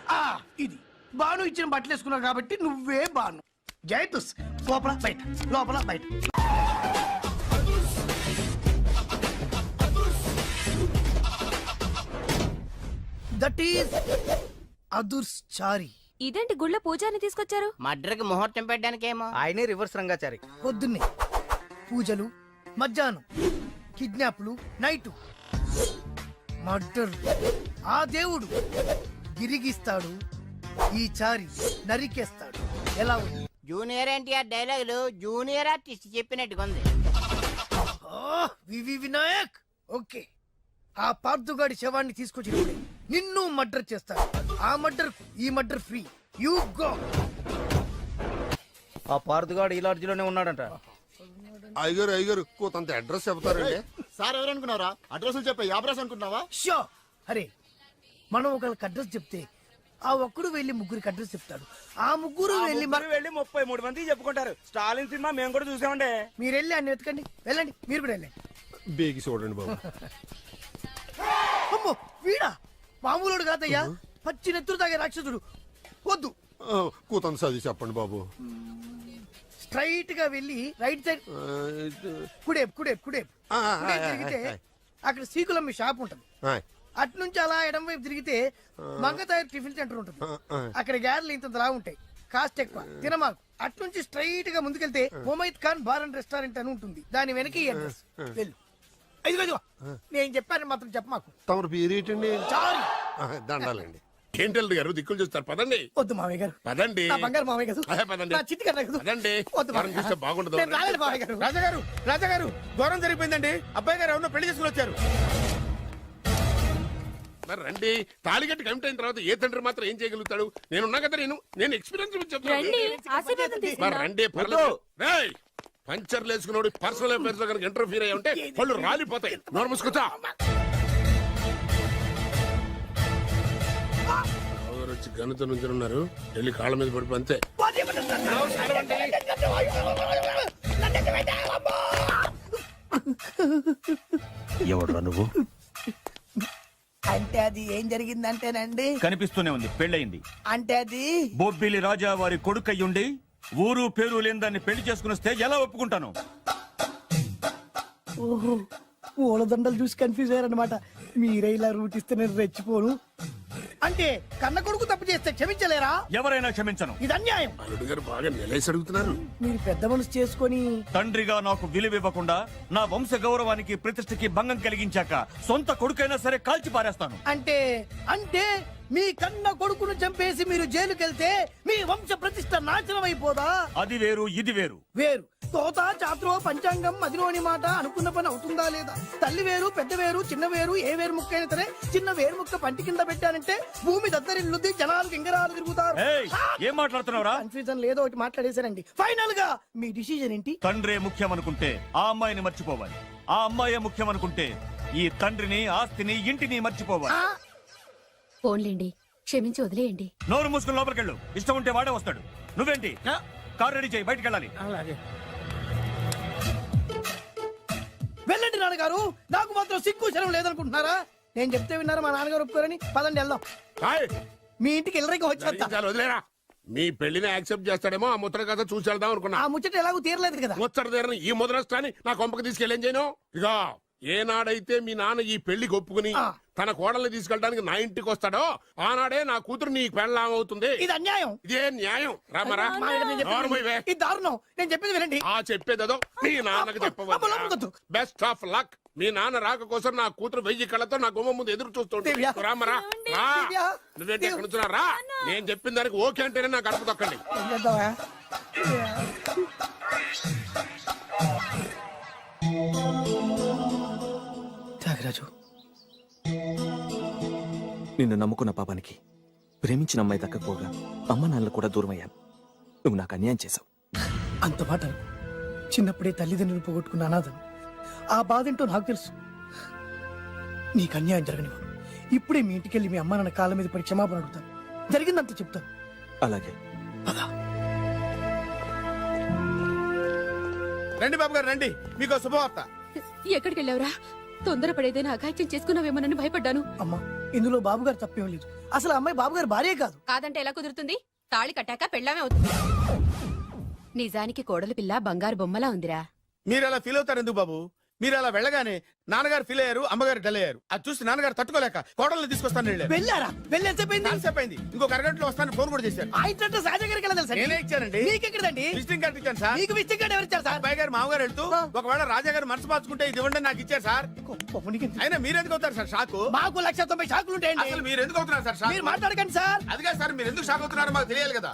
ఇది బాను ఇచ్చిన బట్టలు వేసుకున్నావు కాబట్టి నువ్వే బాను. జైతుస్ లోపల బయట, లోపల బయట. దట్ ఈస్ అదుర్స్ చారి. ఇదేంటి గుళ్ళ పూజాని తీసుకొచ్చారు? మడ్రకి ముహూర్తం పెట్టడానికేమో. ఆయనే రివర్స్ రంగాచారి. పొద్దున్నే పూజలు, మధ్యాహ్నం కిడ్నాప్లు, నైటు మర్డర్. ఆ దేవుడు గిరిగిస్తాడు, ఈ చారి నరికేస్తాడు. ఎలా ఉంది? జూనియర్ ఎన్టీఆర్ డైలాగులు జూనియర్ ఆర్టిస్ట్ చెప్పినట్టుగా ఉంది. వివి వినాయక్. ఓకే, ఆ పార్థుగాడి శవాన్ని తీసుకొచ్చినప్పుడు నిన్ను మర్డర్ చేస్తాడు. ఆ మర్డర్, ఈ మర్డర్ ఫ్రీ. You go. ఆ పార్థుగాడు ఈ లాడ్జిలోనే ఉన్నాడంట. అయ్యగారు కొంత అడ్రస్ చెప్తారండి. సార్ ఎవరనుకున్నారా? అడ్రస్ చెప్పే యాబ్రాస్ అనుకున్నావా? షో. అరే, మనం ఒకరికి అడ్రస్ చెప్తే ఆ ఒక్కడు వెళ్ళి ముగ్గురికి అడ్రస్ చెప్తాడు. ఆ ముగ్గురు వెళ్ళి 33 మందికి చెప్పుకుంటారు. స్టాలిన్ సినిమా మేము కూడా చూసామండి. మీరు వెళ్ళి అన్ని వెతకండి. వెళ్ళండి, మీరు కూడా వెళ్ళండి. బేగి చూడండి బాబు. అమ్మో, వీడా? మామూలుడు కాదయ్యా, పచ్చి నెత్తురు తాగే రాక్షసుడు. వద్దు, కూతంత చదివి చెప్పండి బాబు. స్ట్రైట్ గా వెళ్ళి రైట్ సైడ్ కుడేపు కుడేపు కుడేపు తిరిగితే అక్కడ సీకులమ్మి షాప్ ఉంటది. అటు నుంచి అలా ఎడం వైపు తిరిగితే మంగతాయి టిఫిన్ సెంటర్ ఉంటుంది. అక్కడ గ్యారెలు ఇంత లా ఉంటాయి, కాస్ట్ ఎక్కువ, తినమాకు. అటు నుంచి స్ట్రైట్ గా ముందుకెళ్తే మొమైద్ ఖాన్ బార్ అండ్ రెస్టారెంట్ అని ఉంటుంది. దాని వెనక ఈ అడ్రస్. వెళ్ళు. ఇదిగో నేను చెప్పాను మాత్రం చెప్పమాకు. తమరు పేరేటండి? చారి. దండాలండి. ఏంటల్లుడు గారు దిక్కులు చూస్తారు, పదండి. వద్దు మామయ్య గారు. పదండి. నా బంగారు మామయ్య గారు. పదండి. నా చిట్టి గారు కదా. పదండి. వద్దు మామయ్య గారు. బాగుండదు. నేను రాలేదు మామయ్య గారు. రాజాగారు దూరం జరిగిపోయిందండి. అబ్బాయి గారు ఎవరినో పెళ్లి చేసుకుని వచ్చారు. మరి రండి. తాళిగట్టి కమిట్ అయిన తర్వాత ఏ తండ్రి మాత్రం ఏం చేయగలుగుతాడు? నేనున్నా కదా, నేను ఎక్స్పీరియన్స్ చెప్తాను. మరి రండి, పర్లేదు. రేయ్, పంచర్లు వేసుకున్నాడు పర్సనల్ అఫైర్స్ లో కనుక ఇంటర్ఫీర్ అయ్యి ఉంటే వాళ్ళు రాలిపోతాయి. నోరు మూసుకొచ్చా. వచ్చి గనుత నుంచి ఉన్నారు, వెళ్ళి కాళ్ళ మీద పడిపో అంతే. ఎవడురా నువ్వు? అంటే అది ఏం జరిగిందంటేనండి, కనిపిస్తూనే ఉంది, పెళ్ళయింది. అంటే అది బొబ్బిలి రాజా వారి కొడుకయ్యుండి ఊరు పేరు లేని దాన్ని పెళ్లి చేసుకుని వస్తే ఎలా ఒప్పుకుంటాను? ఓహో, పూలదండలు చూసి కన్ఫ్యూజ్ అయ్యారనమాట. మీరే ఇలా రూట్ ఇస్తే నేను రెచ్చిపోను. అంటే కన్న కొడుకు తప్పు చేస్తే క్షమించలేరా? ఎవరైనా క్షమించను. ఇది అన్యాయం. అల్లుడు గారు బాగా నిలేసి అడుగుతున్నారు. మీరు పెద్ద మనసు చేసుకొని తండ్రిగా నాకు విలువివ్వకుండా నా వంశ గౌరవానికి ప్రతిష్టకి భంగం కలిగించాక సొంత కొడుకైనా సరే కాల్చి పారేస్తాను. అంటే అంటే మీ కన్న కొడుకును చంపేసి మీరు జైలుకెళ్తే మీ వంశ ప్రతిష్ట నాశనం అయిపోదా? అది వేరు, ఇది వేరు. వేరు. తోత చాత్రో పంచాంగం మదిలోని మాట అనుకున్న పని అవుతుందా లేదా? తల్లి వేరు, పెద్ద వేరు, చిన్న వేరు, ఏ వేరు ముక్క అయినా సరే చిన్న వేరు ముక్క పంటి కింద పెట్టానంటే భూమి దద్దరిల్లుద్ది, జనాలు గింగరాలు తిరుగుతారు. ఏయ్, ఏం మాట్లాడుతున్నావురా? కన్ఫ్యూజన్ లేదో ఒకటి మాట్లాడేశారండి. ఫైనల్ గా మీ డిసిజన్ ఏంటి? తండ్రే ముఖ్యం అనుకుంటే ఆ అమ్మాయిని మర్చిపోవాలి. ఆ అమ్మాయే ముఖ్యం అనుకుంటే ఈ తండ్రిని, ఆస్తిని, ఇంటిని మర్చిపోవాలి. ఫోన్లేండి, క్షమించి వదిలేయండి. నోరు మూసుకుని లోపలికెళ్ళు. ఇష్టం ఉంటే వాడే వస్తాడు. నువ్వేంటి? కార్ రెడీ చేయి, బయటికి వెళ్ళాలి. వెళ్ళండి నాన్నగారు, నాకు మాత్రం సిగ్గు శరం లేదనుకుంటున్నారా? నేను చెప్తే విన్నారా? మా నాన్నగారు ఒప్పుకోరని. పదండి వెళ్దాం. మీ ఇంటికి ఎల్లరికి వచ్చి వదిలేరా. మీ పెళ్లిని యాక్సెప్ట్ చేస్తాడేమో, ఆ ముద్ర కథ చూసి వెళ్దాం అనుకున్నా. ఆ ముచ్చట ఎలాగో తీరలేదు కదా. ముచ్చట తీరని ఈ ముద్రష్టాన్ని నా కొంపకి తీసుకెళ్ళేం చేయను. ఇక ఏనాడైతే మీ నాన్న ఈ పెళ్లికి ఒప్పుకుని తన కోడల్ని తీసుకెళ్ళడానికి నా ఇంటికి వస్తాడో ఆనాడే నా కూతురు నీ పెళ్ళాం అవుతుంది. ఇది అన్యాయం. ఇదే న్యాయం. రామరా, ఇది దారుణం. నేను చెప్పేది వినండి. ఆ చెప్పేదో మీ నాన్నకి చెప్పవచ్చు. Best of luck. మీ నాన్న రాక కోసం నా కూతురు 1000 కళ్ళతో నా గుమ్మ ముందు ఎదురు చూస్తుంటే దివ్య. రామరా రా దివ్య. నువ్వేంటి ఎక్కడ నుంచున్నా? రా నేను చెప్పిన దానికి ఓకే అంటేనే నాకు గడప తొక్కండి. ఏం చేద్దామా? త్యాగరాజు, నిన్ను నమ్ముకున్న పాపానికి ప్రేమించిన అమ్మాయి దక్కకపోగా అమ్మ నాన్నలు కూడా దూరమయ్యాను. నువ్వు నాకు అన్యాయం చేశావు. అంత మాట అనకు. చిన్నప్పుడే తల్లిదండ్రులు పోగొట్టుకున్న అనాథను. ఆ బాధ ఏంటో నాకు తెలుసు. నీకు అన్యాయం జరగనివ్వను. ఇప్పుడే మీ ఇంటికెళ్ళి మీ అమ్మ నాన్న కాళ్ళ మీద పడి క్షమాపణ అడుగుతాను. జరిగిందంత చెప్తాను. అలాగే. పదా. రండి బాబు గారు రండి, మీకు శుభవార్త. ఎక్కడికి వెళ్ళావురా? తొందరపడేదైనా అఘాయిత్యం చేసుకున్నావేమోనని భయపడ్డాను. అమ్మా, ఇందులో బాబుగారు తప్పేం లేదు. అసలు ఆ అమ్మాయి బాబుగారు భార్యే కాదు. కాదంటే ఎలా కుదురుతుంది? తాళి కట్టాక పెళ్ళామే అవుతుంది. నిజానికి కోడలి పిల్ల బంగారు బొమ్మలా ఉందిరా. మీరు అలా ఫీల్ అవుతారు ఎందుకు బాబు? మీరు అలా వెళ్ళగానే నాన్నగారు ఫీల్ అయ్యారు, అమ్మగారు డల్ అయ్యారు. అది చూసి నాన్నగారు తట్టుకోలేక కోడల్ని తీసుకొస్తాను వెళ్ళారు. వెళ్ళారా? వెళ్ళేసేపోయింది. ఇంకొక అరగంటలో వస్తాను ఫోన్ కూడా చేశారు. ఆ ఇంట్లో సహజ గారికి ఎలా తెలుసా? నేనే ఇచ్చానండి. మీకెక్కడండి? విజిటింగ్ కార్డు ఇచ్చాను సార్. మీకు విజిటింగ్ కార్డు ఎవరు ఇచ్చారు సార్? అబ్బాయి గారు మామగారు వెళ్తూ ఒకవేళ రాజా గారు మనసు మార్చుకుంటే ఇది ఇవ్వండి నాకు ఇచ్చారు సార్. అయినా మీరు ఎందుకు అవుతారు సార్ షాక్? మాకు 190 షాకులు ఉంటాయండి. అసలు మీరు ఎందుకు అవుతున్నారు సార్ షాక్? మీరు మాట్లాడకండి సార్. అదిగా సార్, మీరు ఎందుకు షాక్ అవుతున్నారో మాకు తెలియాలి కదా.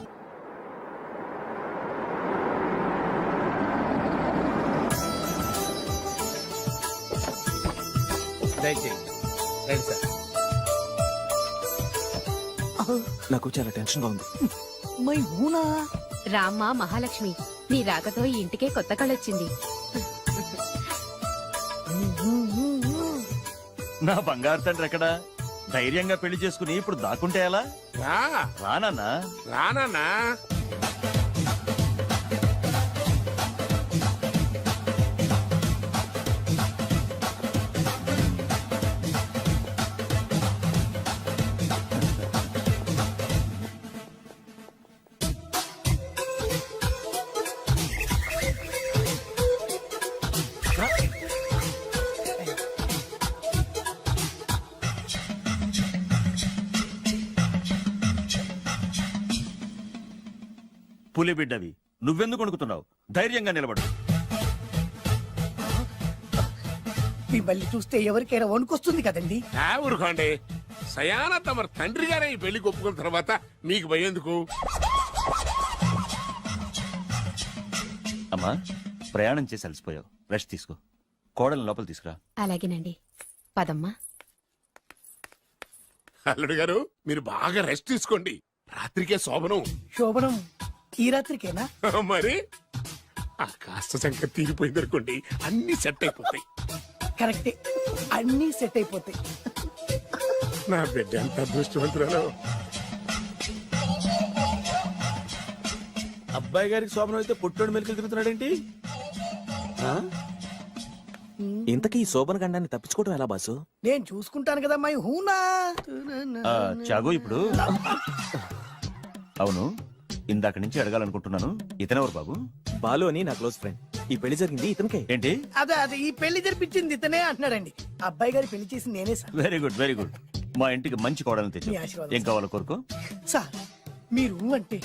రండి సార్. నాకు చాలా టెన్షన్ గా ఉంది. మై హూనా. రామ్మ మహాలక్ష్మి, నీ రాకతో ఈ ఇంటికే కొత్త కళొచ్చింది. నా బంగారు తండ్రి ఎక్కడా? ధైర్యంగా పెళ్లి చేసుకుని ఇప్పుడు దాక్కుంటే ఎలా? రానన్నా. రానా పులి బిడ్డవి, నువ్వెందుకు వణుకుతున్నావు? ధైర్యంగా నిలబడు. మిమ్మల్ని చూస్తే ఎవరికైనా వణుకొస్తుంది కదండి. ఊరుకోండి. సయాన తమ తండ్రి గారే ఈ పెళ్లి ఒప్పుకున్న తర్వాత మీకు భయందుకు? అమ్మా, ప్రయాణం చేసి అలసిపోయావు, రెస్ట్ తీసుకో. కోడలు లోపల తీసుకురా. అలాగేనండి, పదమ్మా. అల్లుడు గారు, మీరు బాగా రెస్ట్ తీసుకోండి. రాత్రికే శోభనం. శోభనం ఈ రాత్రికేనా? మరి ఆ కాస్త సంఖ్య తీరిపోయింది అనుకోండి, అన్ని సెట్ అయిపోతాయి. కరెక్టే, అన్నీ సెట్ అయిపోతాయి. నా బిడ్డ ఎంత అదృష్టవంతురాలు. అబ్బాయి గారికి శోభనం అయితే పుట్టోడు మెలికలు తిరుగుతున్నాడేంటి? ఇంతకీ ఈ శోభన గండాన్ని తప్పించుకోవడం ఎలా బాసు? నేను చూసుకుంటాను కదా మై హూనా. చాగు ఇప్పుడు. అవును, ఇందాక నుంచి అడగాలనుకుంటున్నాను, ఇతనెవరు బాబు? బాలు అని నా క్లోజ్ ఫ్రెండ్. ఈ పెళ్లి జరిగింది ఇతనికే. ఏంటి? అదే ఈ పెళ్లి జరిపించింది ఇతనే అంటున్నాడండి. అబ్బాయి గారి పెళ్లి చేసింది నేనే sir. Very good, very good. మా ఇంటికి మంచి కోడలను తెచ్చు. మీ ఆశీర్వాదం ఏం కావాలో కోరుకో. సార్, మీరు అంటే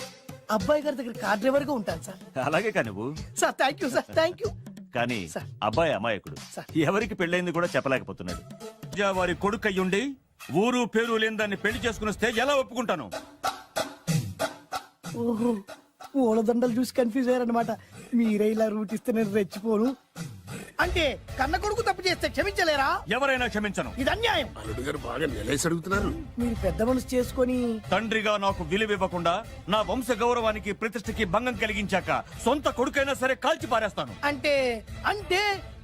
అబ్బాయి గారి దగ్గర కార్ డ్రైవర్ గా ఉంటాను సార్. అలాగే కానీ నువ్వు. Sir thank you sir, thank you. కానీ సార్. అబ్బాయి అమాయకుడు, సార్. ఎవరికి పెళ్ళైంది కూడా చెప్పలేకపోతున్నాడు. వారి కొడుకు అయ్యుండి ఊరు పేరు లేని దాన్ని పెళ్లి చేసుకుని వస్తే ఎలా ఒప్పుకుంటాను? ఓహో, ఓలదండలు చూసి కన్ఫ్యూజ్ అయ్యారనమాట. మీరే ఇలా రూట్ ఇస్తే నేను రెచ్చిపోను. అంటే కన్న కొడుకు తప్పు చేస్తే క్షమించలేరా? ఎవరైనా క్షమించను. ఇది అన్యాయం. అల్లుడు గారు బాగా నిలేసి అడుగుతున్నారు. మీరు పెద్ద మనసు చేసుకొని తండ్రిగా నాకు విలువ ఇవ్వకుండా నా వంశ గౌరవానికి ప్రతిష్టకి భంగం కలిగించాక సొంత కొడుకైనా సరే కాల్చి పారేస్తాను. అంటే అంటే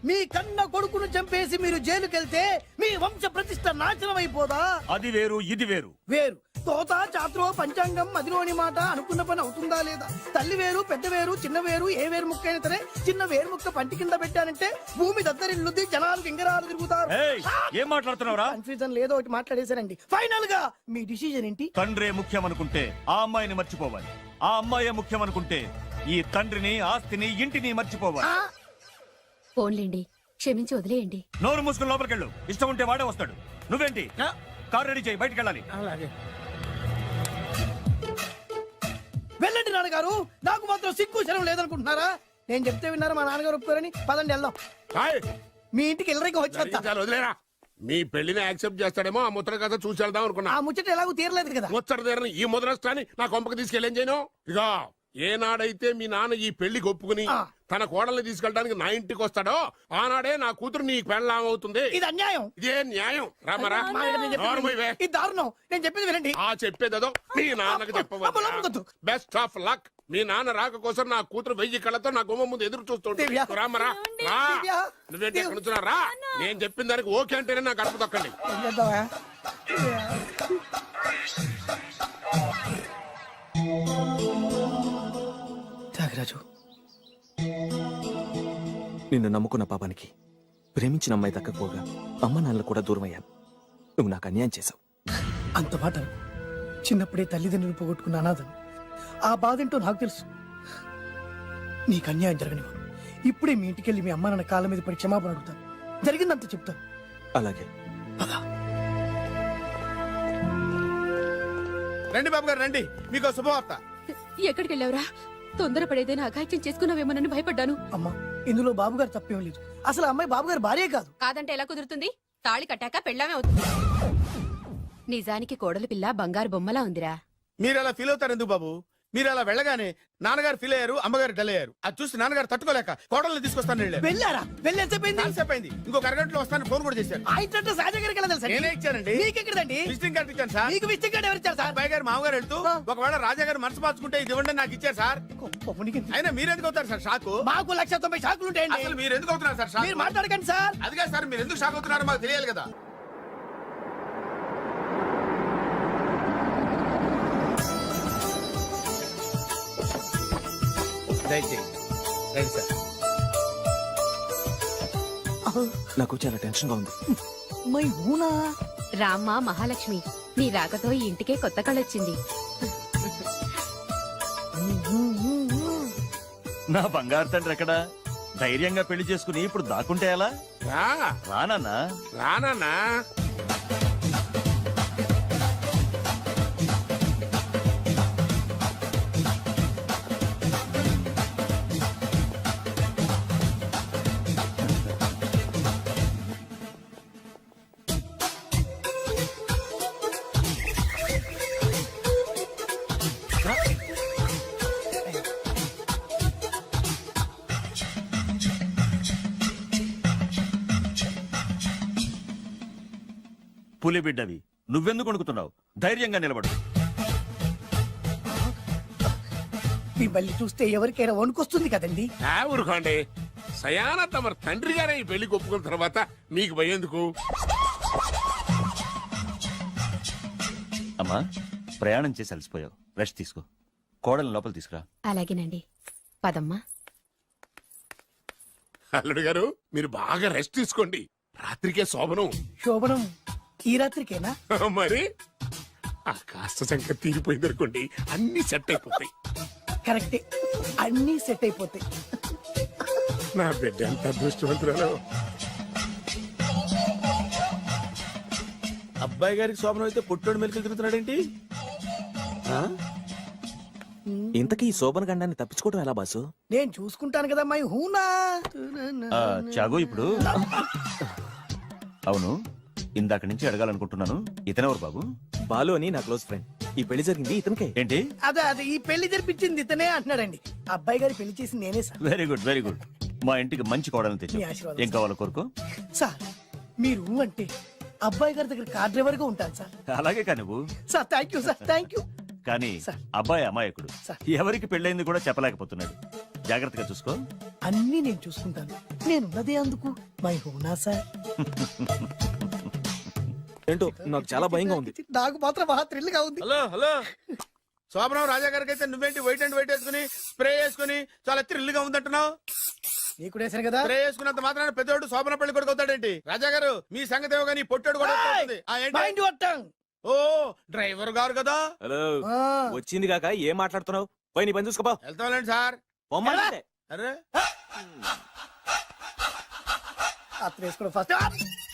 మీ కన్న కొడుకును చంపేసి మీరు జైలుకెళ్తే మీ వంశ ప్రతిష్ట నాశనం అయిపోదా? అది వేరు, ఇది వేరు. వేరు. తోత చాత్రో పంచాంగం మదిలోని మాట అనుకున్న పని అవుతుందా లేదా? తల్లి వేరు, పెద్ద వేరు, చిన్న వేరు, ఏ వేరు ముక్క అయినా సరే చిన్న వేరు ముక్క పంటి కింద పెట్టానంటే భూమి దద్దరిల్లుద్ది, జనాలు గింగరాలు తిరుగుతారు. ఏయ్, ఏం మాట్లాడుతున్నావురా? కన్ఫ్యూజన్ లేదో ఒకటి మాట్లాడేశారండి. ఫైనల్ గా మీ డిసిజన్ ఏంటి? తండ్రే ముఖ్యం అనుకుంటే ఆ అమ్మాయిని మర్చిపోవాలి. ఆ అమ్మాయే ముఖ్యం అనుకుంటే ఈ తండ్రిని, ఆస్తిని, ఇంటిని మర్చిపోవాలి. ఫోన్లేండి, క్షమించి వదిలేయండి. నోరు మూసుకుని లోపలికెళ్ళు. ఇష్టం ఉంటే వాడే వస్తాడు. నువ్వేంటి? కారు రెడీ చేయి, బయటికి వెళ్ళాలి. వెళ్ళండి నాన్నగారు, నాకు మాత్రం సిగ్గు శరం లేదనుకుంటున్నారా? నేను చెప్తే విన్నారా మా నాన్నగారు ఒప్పుకోరని? పదండి వెళ్దాం. మీ ఇంటికి ఎల్లరికి వచ్చేస్తా. చాలు వదిలేరా. మీ పెళ్లిని యాక్సెప్ట్ చేస్తాడేమో ఆ ముద్ర కథ చూసి వెళ్దాం అనుకున్నా. ఆ ముచ్చట ఎలాగో తీరలేదు కదా. ముచ్చట తీరని ఈ ముద్రష్టాన్ని నా కొంపకి తీసుకెళ్ళేం చేయను. ఇక ఏనాడైతే మీ నాన్న ఈ పెళ్లికి ఒప్పుకుని తన కోడల్ని తీసుకెళ్ళడానికి నా ఇంటికి వస్తాడో ఆనాడే నా కూతురు నీ పెళ్ళాం అవుతుంది. ఇది అన్యాయం. ఇదే న్యాయం. రామరా ఇది దారుణం. నేను చెప్పేది వినండి. ఆ చెప్పేదో మీ నాన్నకు చెప్పవచ్చు. Best of luck. మీ నాన్న రాక కోసం నా కూతురు 1000 కళ్ళతో నా గుమ్మ ముందు ఎదురు చూస్తుంటే రామరా రా. నువ్వేంటి ఎక్కడ నుంచున్నా రా. నేను చెప్పిన దానికి ఓకే అంటేనే నా గడప తొక్కండి. త్యాగరాజు, నిన్ను నమ్ముకున్న పాపానికి ప్రేమించిన అమ్మాయి దక్కకపోగా అమ్మ నాన్నలు కూడా దూరం అయ్యాను. నువ్వు నాకు అన్యాయం చేశావు. అంత మాట చిన్నప్పుడే తల్లిదండ్రులు పోగొట్టుకున్న అనాథను. ఆ బాధ ఏంటో నాకు తెలుసు. నీకు అన్యాయం జరగనివ్వను. ఇప్పుడే మీ ఇంటికి వెళ్ళి మీ అమ్మ నాన్న కాళ్ళ మీద పడి క్షమాపణ అడుగుతాను. జరిగిందంత చెప్తాను. అలాగే. రండి బాబు గారు రండి, మీకు శుభవార్త. ఎక్కడికి వెళ్ళావురా? తొందరపడేదైనా అఘాయిత్యం చేసుకున్నావేమోనని భయపడ్డాను. అమ్మా, ఇందులో బాబు గారు తప్పేం లేదు. అసలు ఆ అమ్మాయి బాబు గారు భార్యే కాదు. కాదంటే ఎలా కుదురుతుంది? తాళి కట్టాక పెళ్ళామే అవుతుంది. నిజానికి కోడలి పిల్ల బంగారు బొమ్మలా ఉందిరా. మీరు అలా ఫీల్ అవుతారు ఎందుకు బాబు? మీరు అలా వెళ్ళగానే నాన్నగారు ఫీల్ అయ్యారు, అమ్మగారు డల్ అయ్యారు. అది చూసి నాన్నగారు తట్టుకోలేక కోడల్ని తీసుకొస్తాను వెళ్ళారా? వెళ్ళేసేపోయింది. ఇంకొక అరగంటలో వస్తాను ఫోన్ కూడా చేశారు. ఆ ఇంట్లో సహజ గారికి ఎలా తెలుసా? నేనే ఇచ్చానండి. మీకెక్కడండి? విజిటింగ్ కార్డు ఇచ్చాను సార్. మీకు విజిటింగ్ కార్డు ఎవరు ఇచ్చారు సార్? అబ్బాయి గారు మామగారు వెళ్తూ ఒకవేళ రాజా గారు మనసు మార్చుకుంటే ఇది ఇవ్వండి నాకు ఇచ్చారు సార్. అయినా మీరు ఎందుకు అవుతారు సార్ షాకు? మాకు 190 షాకులు ఉంటాయండి. అసలు మీరు ఎందుకు అవుతున్నారు సార్ షాక్? మీరు మాట్లాడకండి సార్. అదిగా సార్, మీరు ఎందుకు షాక్ అవుతున్నారో మాకు తెలియాలి కదా. నాకు చాలా టెన్షన్ గా ఉంది. మై హూనా. రామ్మ మహాలక్ష్మి, నీ రాకతో ఈ ఇంటికే కొత్త కళొచ్చింది. నా బంగారు తండ్రి ఎక్కడా? ధైర్యంగా పెళ్లి చేసుకుని ఇప్పుడు దాక్కుంటే ఎలా? రానన్నా రానా పులి బిడ్డవి, నువ్వెందుకు వణుకుతున్నావు? ధైర్యంగా నిలబడు. మీ బల్లి చూస్తే ఎవరికైనా వణుకొస్తుంది కదండి. ఊరుకోండి. సయానా తమ తండ్రి గారే ఈ పెళ్లి ఒప్పుకున్న తర్వాత మీకు భయందుకు? అమ్మా, ప్రయాణం చేసి అలసిపోయావు, రెస్ట్ తీసుకో. కోడలు లోపల తీసుకురా. అలాగేనండి, పదమ్మా. అల్లుడు గారు, మీరు బాగా రెస్ట్ తీసుకోండి. రాత్రికే శోభనం. శోభనం ఈ రాత్రికేనా? మరి ఆ కాస్త సంఖ్య తీరిపోయింది అనుకోండి, అన్ని సెట్ అయిపోతాయి. కరెక్టే, అన్ని సెట్ అయిపోతాయి. నా బిడ్డ ఎంత అదృష్టవంతురాలు. అబ్బాయి గారికి శోభనం అయితే పుట్టోడు మెలికలు తిరుగుతున్నాడేంటి? ఇంతకీ ఈ శోభన గండాన్ని తప్పించుకోవడం ఎలా బాసు? నేను చూసుకుంటాను కదా మై హూనా. చాగు ఇప్పుడు. అవును, ఇందాక నుంచి అడగాలనుకుంటున్నాను, ఇతనెవరు బాబు? బాలు అని నా క్లోజ్ ఫ్రెండ్. ఈ పెళ్లి జరిగింది ఇతనికే. ఏంటి? అదే ఈ పెళ్లి జరిపించింది ఇతనే అంటున్నాడండి. అబ్బాయి గారి పెళ్లి చేసింది నేనే sir. Very good, very good. మా ఇంటికి మంచి కోడల్ని తెచ్చు. మీ ఆశీర్వాదం ఏం కావాలో కోరుకో. సార్, మీరు అంటే అబ్బాయి గారి దగ్గర కార్ డ్రైవర్ గా ఉంటాను సార్. అలాగే కా నువ్వు. Sir thank you sir, thank you. కానీ అబ్బాయి అమాయకుడు, ఎవరికి పెళ్ళైంది కూడా చెప్పలేకపోతున్నాడు. జాగ్రత్తగా చూసుకో. అన్ని నేను చూసుకుంటాను. నేనున్నదే అందుకు మై హూనా సార్. ఏంటో నాకు చాలా భయంగా ఉంది. నాకు మాత్రం బాగా థ్రిల్ గా ఉంది. హలో హలో, శోభనం రాజా గారికి అయితే నువ్వేంటి వైట్ అండ్ వైట్ వేసుకుని స్ప్రే వేసుకుని చాలా థ్రిల్ గా ఉందంటున్నావు? నీకు వేసాను కదా. స్ప్రే వేసుకున్నంత మాత్రాన పెద్దోడు శోభన పెళ్లి కొడుకు అవుతాడేంటి? రాజా గారు, మీ సంగతి ఏమో కానీ పొట్టోడు కూడా అవుతుంది. మైండ్ వట్టాం. ఓ డ్రైవర్ గారు కదా. హలో, వచ్చింది కాక ఏం మాట్లాడుతున్నావు? పోయి నీ పని చూసుకోపా. వెళ్తాంలేండి సార్. పొమ్మంటే. అరే అత్త వేసుకోవడం ఫస్ట్.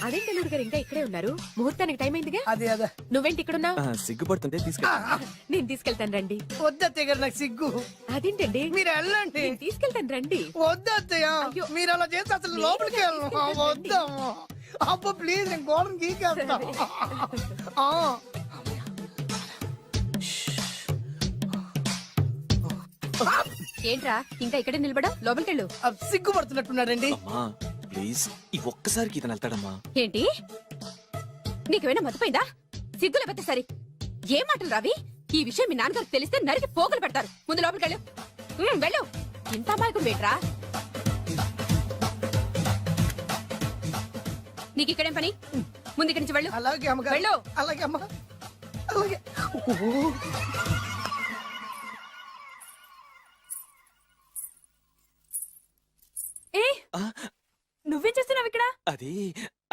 అదేంటి అల్లుడు గారు ఇంకా ఇక్కడే ఉన్నారు? ముహూర్తానికి టైం అయిందిగా. అదే అదే నువ్వేంటి ఇక్కడున్నావు? సిగ్గుపడుతుంటే తీసుకెళ్ళి నేను తీసుకెళ్తాను రండి. వద్దత్తయ్య గారు, నాకు సిగ్గు. అదేంటండి? మీరు వెళ్ళండి. నేను తీసుకెళ్తాను రండి. వద్దత్తయ్య, అయ్యో. మీరు అలా చేస్తే అసలు లోపలికి వెళ్ళను. వద్దమ్మా. అబ్బా ప్లీజ్, నేను గోడను గీకేస్తా. ఆ. ఏంట్రా ఇంకా ఇక్కడే నిలబడా? లోపలికెళ్ళు. సిగ్గుపడుతున్నట్టున్నారండి. అమ్మా ప్లీజ్ ఈ ఒక్కసారికి ఇతను వెళ్తాడమ్మా. ఏంటి నీకేమైనా మతిపోయిందా? సిగ్గు లేకపోతే సరే. ఏ మాటలు రావి? ఈ విషయం మీ నాన్నగారికి తెలిస్తే నరికి పోగులు పెడతారు. ముందు లోపలికెళ్ళు. వెళ్ళు. ఇంత అమాయకుడు వేట్రా? నీకు ఇక్కడేం పని? ముందు ఇక్కడి నుంచి వెళ్ళు. అలాగే అమ్మగారు. వెళ్ళు. అలాగే అమ్మా, అలాగే. నువ్వేం చేస్తున్నావు ఇక్కడ? అది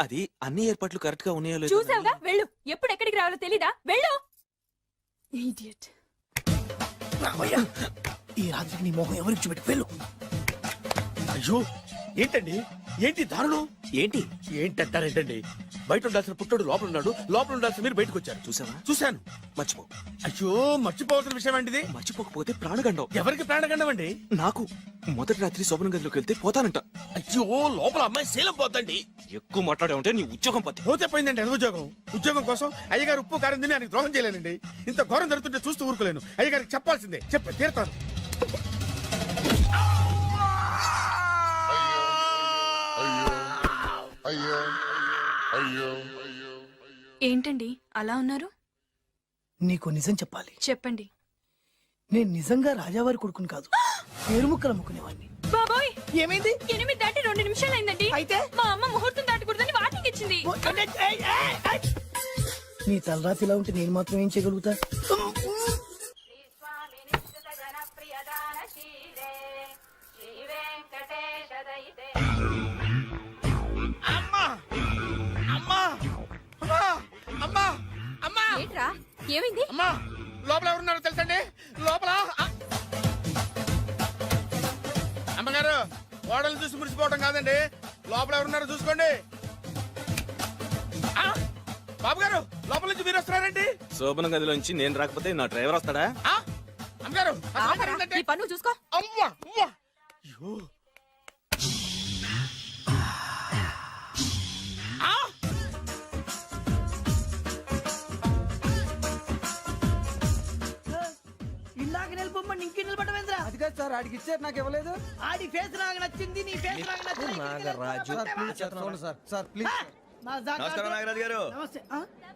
అది అన్ని ఏర్పాట్లు కరెక్ట్ గా ఉన్నాయో లేదో చూసావుగా, వెళ్ళు. ఎప్పుడు ఎక్కడికి రావాలో తెలీదా? వెళ్ళు. Idiot. రామయ్య, ఈ రాత్రికి నీ మొహం ఎవరికి చూపెట్టి వెళ్ళు. అయ్యో ఏంటండి, ఏంటి దారుణం? ఏంటి ఏంటంటారేంటండి? బయట ఉండాల్సిన పుట్టోడు లోపల ఉన్నాడు, లోపల ఉండాల్సిన మీరు బయటకు వచ్చారు. చూసావా? చూశాను. మర్చిపో. అయ్యో మర్చిపోవాల్సిన విషయం ఏంటిది? మర్చిపోకపోతే ప్రాణగండం. ఎవరికి ప్రాణగండం అండి? నాకు మొదటి రాత్రి శోభన గదిలోకి వెళ్తే పోతానంట. అయ్యో లోపల అమ్మాయి శీలం పోతండి. ఎక్కువ మాట్లాడే ఉంటే నీ ఉద్యోగం పోతే. పోతే పోయిందండి అది ఉద్యోగం. ఉద్యోగం కోసం అయ్యగారు ఉప్పు కారం తిని ఆయనకు ద్రోహం చేయలేనండి. ఇంత ఘోరం జరుగుతుంటే చూస్తూ ఊరుకోలేను. అయ్యగారికి చెప్పాల్సిందే, చెప్పి తీరుతాను. ఏంటండి అలా ఉన్నారు? నీకు నిజం చెప్పాలి. చెప్పండి. నేను నిజంగా రాజావారి కొడుకుని కాదు, పేరు ముక్కలు అమ్ముకునేవాడిని. బాబోయ్, ఏమైంది? 8 దాటి 2 నిమిషాలు అయిందండి. అయితే మా అమ్మ ముహూర్తం దాటకూడదని వార్నింగ్ ఇచ్చింది. నీ తలరాతి ఇలా ఉంటే నేను మాత్రం ఏం చేయగలుగుతా? ఏంట్రా ఏమైంది? అమ్మా లోపల ఎవరున్నారో తెలుసండి? లోపల అమ్మగారు, ఓడలు చూసి మురిసిపోవడం కాదండి, లోపల ఎవరున్నారో చూసుకోండి. బాబు గారు, లోపల నుంచి మీరు వస్తున్నారండి? శోభన గదిలోంచి నేను రాకపోతే నా డ్రైవర్ వస్తాడా? అమ్మగారు ఆపరా, నీ పన్ను చూసుకో. అమ్మా అమ్మా. అయ్యో ఇలాగ నిలబొమ్మని ఇంకే నిలబడమేంద్రా? అది కాదు సార్, ఆడికి ఇచ్చారు నాకు ఇవ్వలేదు. ఆడి ఫేస్ నాకు నచ్చింది, నీ ఫేస్ నాకు నచ్చింది. Sir please. నమస్కారం నాగరాజు గారు. నమస్తే.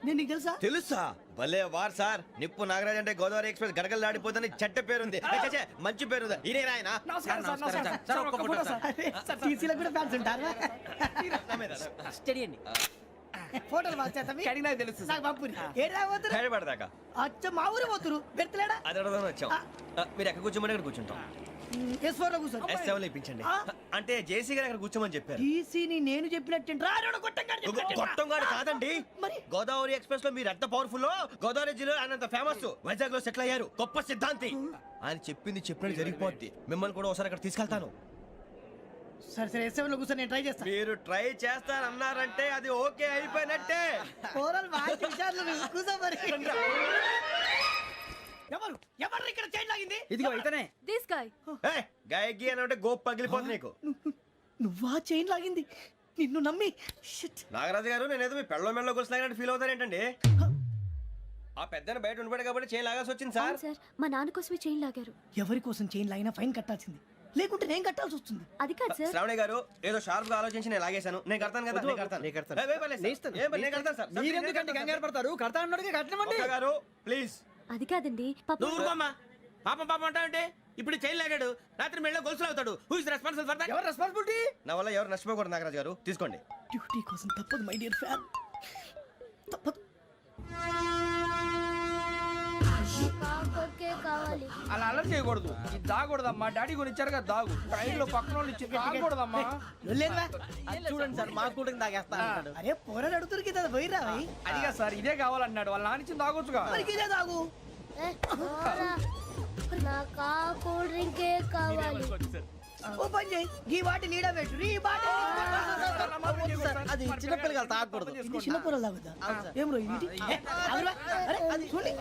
నేను నీకు తెలుసా? తెలుసా? భలే వార్ సార్. నిప్పు నాగరాజ్ అంటే గోదావరి ఎక్స్ప్రెస్ గడగలు దాడిపోతుంది చెట్ట పేరుంది. మంచి పేరు. ఇదే ఆయన. నమస్కారం సార్. నమస్కారం సార్. ఒక్క ఫోటో సార్. సార్ టీసీలో కూడా ఫ్యాన్స్ ఉంటారా? స్టడీ అండి. ఫోటోలు బాగా చేస్తాం. నాకు తెలుసు. నాకు పంపుని. ఏడా పోతురు? హైదరాబాద్ అచ్చ మా ఊరు పోతురు. బెర్తలేడా? అది అడగదామని వచ్చాం. మీరు ఎక్కడ కూర్చోమని అక్కడ కూర్చుంటాం. S4 లో కూర్చో. S7 లో ఇప్పించండి. అంటే జేసీ గారు అక్కడ కూర్చోమని చెప్పారు. టీసీని నేను చెప్పినట్టు రాడు గొట్టంగాడు కాదండి. మరి గోదావరి ఎక్స్ప్రెస్ లో మీరు ఎంత పవర్ఫుల్, గోదావరి జిల్లా ఆయన ఫేమస్, వైజాగ్ లో సెటిల్ అయ్యారు, గొప్ప సిద్ధాంతి. ఆయన చెప్పింది చెప్పినట్టు జరిగిపోద్ది. మిమ్మల్ని కూడా ఒకసారి అక్కడ తీసుకెళ్తాను. సరే సరే, S7 లో కూర్చో, నేను ట్రై చేస్తాను. మీరు ట్రై చేస్తారన్నారంటే అది ఓకే అయిపోయినట్టే. కూరలు బాగా చూశారు. కూర్చో మరి. ఎవరు ఎవరు ఇక్కడ చైన్ లాగింది? ఇదిగో ఇతనే. This guy. గాయకి అని అంటే గోప్ పగిలిపోతుంది నీకు. నువ్వా చైన్ లాగింది? నిన్ను నమ్మి. షిట్. నాగరాజు గారు, నేనేదో మీ పెళ్ళ మెళ్ళ గురిసిలాగినట్టు ఫీల్ అవుతారేంటండి? ఆ పెద్దని బయట ఉండిపోయాడు కాబట్టి చైన్ లాగాల్సి వచ్చింది సార్. సార్ మా నాన్న కోసమే చైన్ లాగారు. ఎవరి కోసం చైన్ లాగినా ఫైన్ కట్టాల్సింది, లేకుంటే నేను కట్టాల్సి వస్తుంది. అది కాదు సార్. శ్రావణి గారు, ఏదో షార్ప్ గా ఆలోచించి నేను లాగేశాను. నేను కడతాను కదా. నేను కడతాను. నేను కడతాను సార్. మీరెందుకంటే కంగారు పడతారు? కడతా అన్నాడుగా, కట్టమండి. ఒక్క గారు ప్లీజ్. అది కాదండి పాప. నువ్వు ఊరుకోమ్మా. పాపం పాపం అంటావంటే ఇప్పుడు చైన్ లాగాడు, రాత్రి మెళ్ళ గొలుసులు అవుతాడు. Who is responsible for that? ఎవరు రెస్పాన్సిబిలిటీ? నా వల్ల ఎవరు నష్టపోకూడదు నాగరాజు గారు, తీసుకోండి. డ్యూటీ కోసం తప్పదు మై డియర్ ఫ్యాన్, తప్పదు. అలా అలర్ట్ చేయకూడదు. ఇది దాగకూడదమ్మా. డాడీ కొని ఇచ్చారు కదా దాగు. ట్రైన్ లో పక్కన వాళ్ళు ఇచ్చి దాగకూడదమ్మా. చూడండి సార్, మా కూడా తాగేస్తా. అరే పోరాడు అడుగుతారు కదా, పోయిరా. అదిగా సార్, ఇదే కావాలన్నాడు. వాళ్ళ నాన్న ఇచ్చింది తాగొచ్చుగా. ఇదే తాగు. కూల్ డ్రింకే కావాలి. ఓ పని చేయి ఈ బాటిల్ లీడ పెట్టు ఈ బాటిల్ అది చిన్నపిల్లలు తాగకూడదు. ఇది చిన్న పొరలు తాగుతా ఏం రో ఇది ఏ, ఆగురా. అరే, అది చూడండి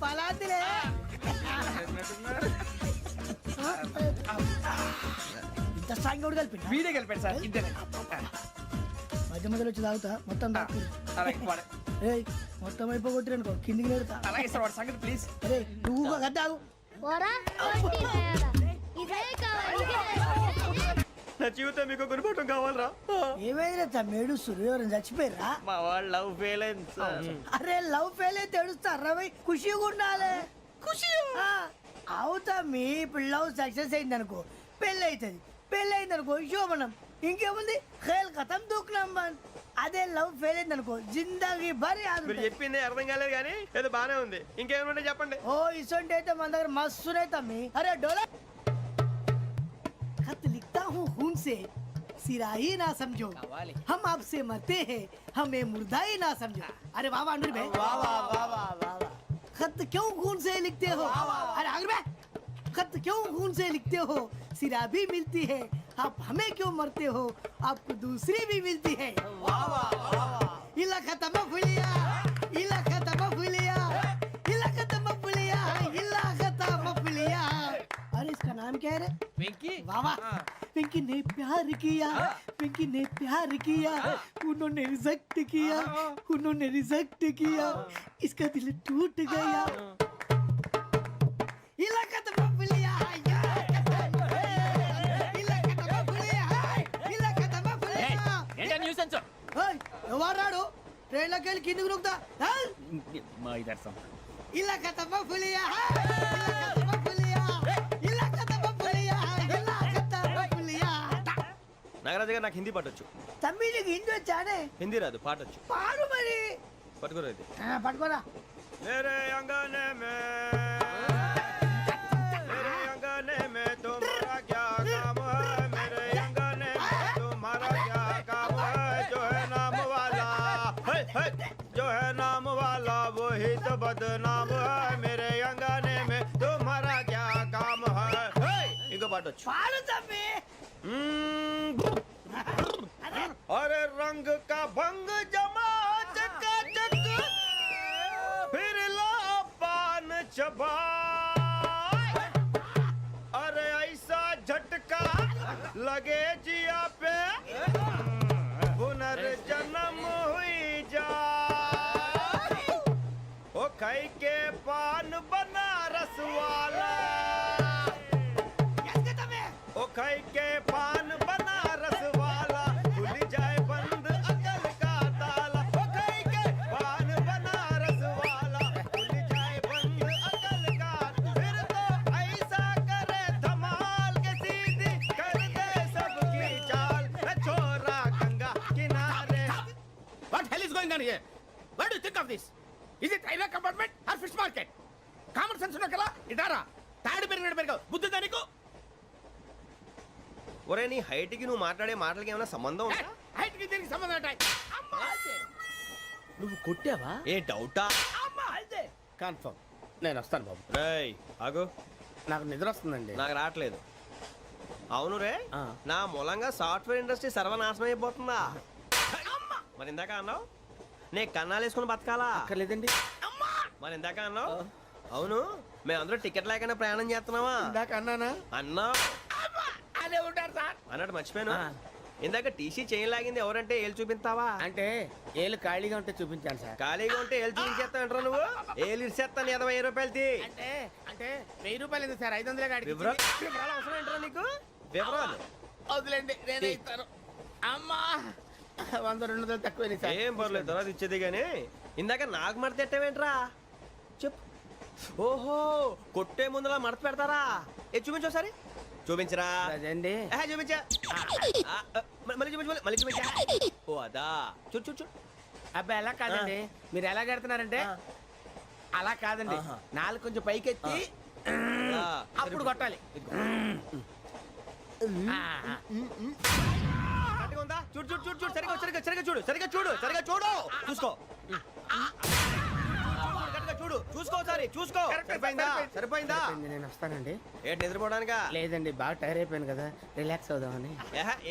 పలాతిలే ఇంత స్ట్రాంగ్ కూడా కలిపి వీడే గెలిపాడు సార్ ఇంతేనే మధ్య మధ్యలో వచ్చి తాగుతా మొత్తం తాకు ఏయ్ మొత్తం అయిపోగొట్టిరనుకో కిందికి నేడుతా అలాగే సార్ వాడి సంగతి ప్లీజ్. అరే నువ్వు కదా తాగు నా జీవితం మీకు గురిపటం కావాలరా. ఏమైనా మేడు సూర్యవరం చచ్చిపోయిరా మా వాళ్ళు లవ్ ఫెయిల్ అయింది సార్. అరే లవ్ ఫెయిల్ అయితే ఏడుస్తారా భయ్ ఖుషిగా ఉండాలి ఖుషి అవుతా మీ ఇప్పుడు లవ్ సక్సెస్ అయింది అనుకో పెళ్ళి అవుతుంది పెళ్ళి అయింది అనుకో శోభనం ఇంకేముంది ఖేల్ కథం దూకునాం బంద్ అదే లవ్ ఫెయిల్ అయింది అనుకో జిందాగీ భారీ మీరు చెప్పింది అర్థం కాలేదు కానీ ఏదో బానే ఉంది. ఇంకేమైనా చెప్పండి. ఓ ఇసొంటి అయితే మన దగ్గర మస్తు తమ్మి అరే డోలా खत लिखता हूँ खून से सिरा ही ना समझो हम आपसे मरते हैं हमें मुर्दा ही ना समझो अरे वाह वाह भाई वाह वाह वाह वाह वाह खत क्यों खून से लिखते हो अरे आगे भाई खत क्यों खून से लिखते हो सिरा भी मिलती है आप हमें क्यों मरते हो आपको दूसरी भी मिलती है वाह वाह वाह इला खत्म फुलिया इला खत्म फुलिया इला खत्म फुलिया इला खत्म फुलिया अरे इसका नाम क्या है रे వెంకీ वाह वाह पिंकी ने प्यार किया पिंकी ने प्यार किया उन्होंने रिजेक्ट किया उन्होंने रिजेक्ट किया इसका दिल टूट गया इलाका तो बबलिया इलाका तो बबलिया इलाका तो बबलिया ఏంటా న్యూసెన్స్ ओए ఎవరాడు ట్రైన్ లోకి వెళ్ళి కిందకి నొక్కుతా మా ఇదర్సం ఇలాకా तो बबलिया इलाका तो बबलिया इलाका तो बबलिया इलाका तो बबलिया నాగరాజు గారు నాకు హిందీ పాటొచ్చు. తమ్మి నీకు హిందీ వచ్చానే హిందీ రాదు పాటొచ్చు. పాడు మరి పట్టుకోరు అయితే. పట్టుకోరా मेरे अंगने में मेरे अंगने में तुम्हारा क्या काम है मेरे अंगने में तुम्हारा क्या काम है जो है नाम वाला जो है नाम वाला वही तो बदनाम है मेरे अंगने में तुम्हारा क्या काम है इनको बाटो పాడు తమ్మి अरे रंग का भंग जमा चकाचक फिर ला पान चबा अरे ऐसा झटका लगे जिया पे पुनर्जन्म हुई जा ओ खाई के पान बनारस वाला ओ खाई के पान बनारस वाला खुल जाए बंद अकल का ताला ओ खाई के पान बनारस वाला खुल जाए बंद अकल का फिर तो ऐसा करे धमाल के सीधी कर दे सबकी चाल छोरा गंगा किनारे what hell is going on here what do you think of this is it railway compartment or fish market common sense ఉన్న కదా ఇదారా తాడి పెరిగాడు బుద్ధి దానికి ఒరే నీ హైట్ కి నువ్వు మాట్లాడే మాటలకి ఏమైనా సంబంధం ఉందా హైట్ కి దీనికి సంబంధం ఉంటాయి నువ్వు కొట్టావా ఏ డౌటా కన్ఫర్మ్ నేను వస్తాను బాబు రేయ్ ఆగు నాకు నిద్ర వస్తుందండి నాకు రావట్లేదు అవును రే నా మూలంగా సాఫ్ట్వేర్ ఇండస్ట్రీ సర్వనాశనం అయిపోతుందా మరి ఇందాక అన్నావు నే కన్నాలు వేసుకుని బతకాలా అక్కర్లేదండి మరి ఇందాక అన్నావు అవును మేమందరూ టికెట్ లేకుండా ప్రయాణం చేస్తున్నావా ఇందాక అన్నానా అన్నా అదే ఉంటారు సార్ అన్నట్టు మర్చిపోయాను ఇందాక టీసీ చేయి లాగింది ఎవరంటే ఏళ్ళు చూపిస్తావా అంటే ఏళ్ళు ఖాళీగా ఉంటే చూపించాను సార్ ఖాళీగా ఉంటే ఏళ్ళు చూపించేస్తానంటారా నువ్వు ఏళ్ళు ఇచ్చేస్తాను 20 రూపాయలది అంటే అంటే 1000 రూపాయలు ఎందుకు సార్ 500 కాడికి వివరాలు అవసరం ఏంటరా నీకు వివరాలు వదిలేండి నేనే ఇస్తాను అమ్మా 100 200 తక్కువ సార్ ఏం పర్లేదు తర్వాత ఇచ్చేది కానీ ఇందాక నాకు మడత ఎట్టవేంట్రా చెప్పు ఓహో కొట్టే ముందులా మడత పెడతారా ఏ చూపించు ఒకసారి చూపించరా అదండి చూపించా మళ్ళీ చూపించు మళ్ళీ చూపించా ఓ అదా చూడు చూడు చూడు అబ్బాయి ఎలా కాదండి మీరు ఎలా కడుతున్నారంటే అలా కాదండి నాలుగు కొంచెం పైకెత్తి అప్పుడు కొట్టాలి కరెక్ట్గా ఉందా చూడు చూడు చూడు చూడు సరిగా సరిగా సరిగా చూడు సరిగా చూడు సరిగా చూడు చూసుకో కరెక్ట్గా చూడు చూడు చూసుకోసారి చూసుకో. సరిపోయిందా? సరిపోయిందా? నేను వస్తానండి. ఏంటి నిద్రపోవడానికా? లేదండి బాగా టైర్ అయిపోయాను కదా రిలాక్స్ అవుదామని.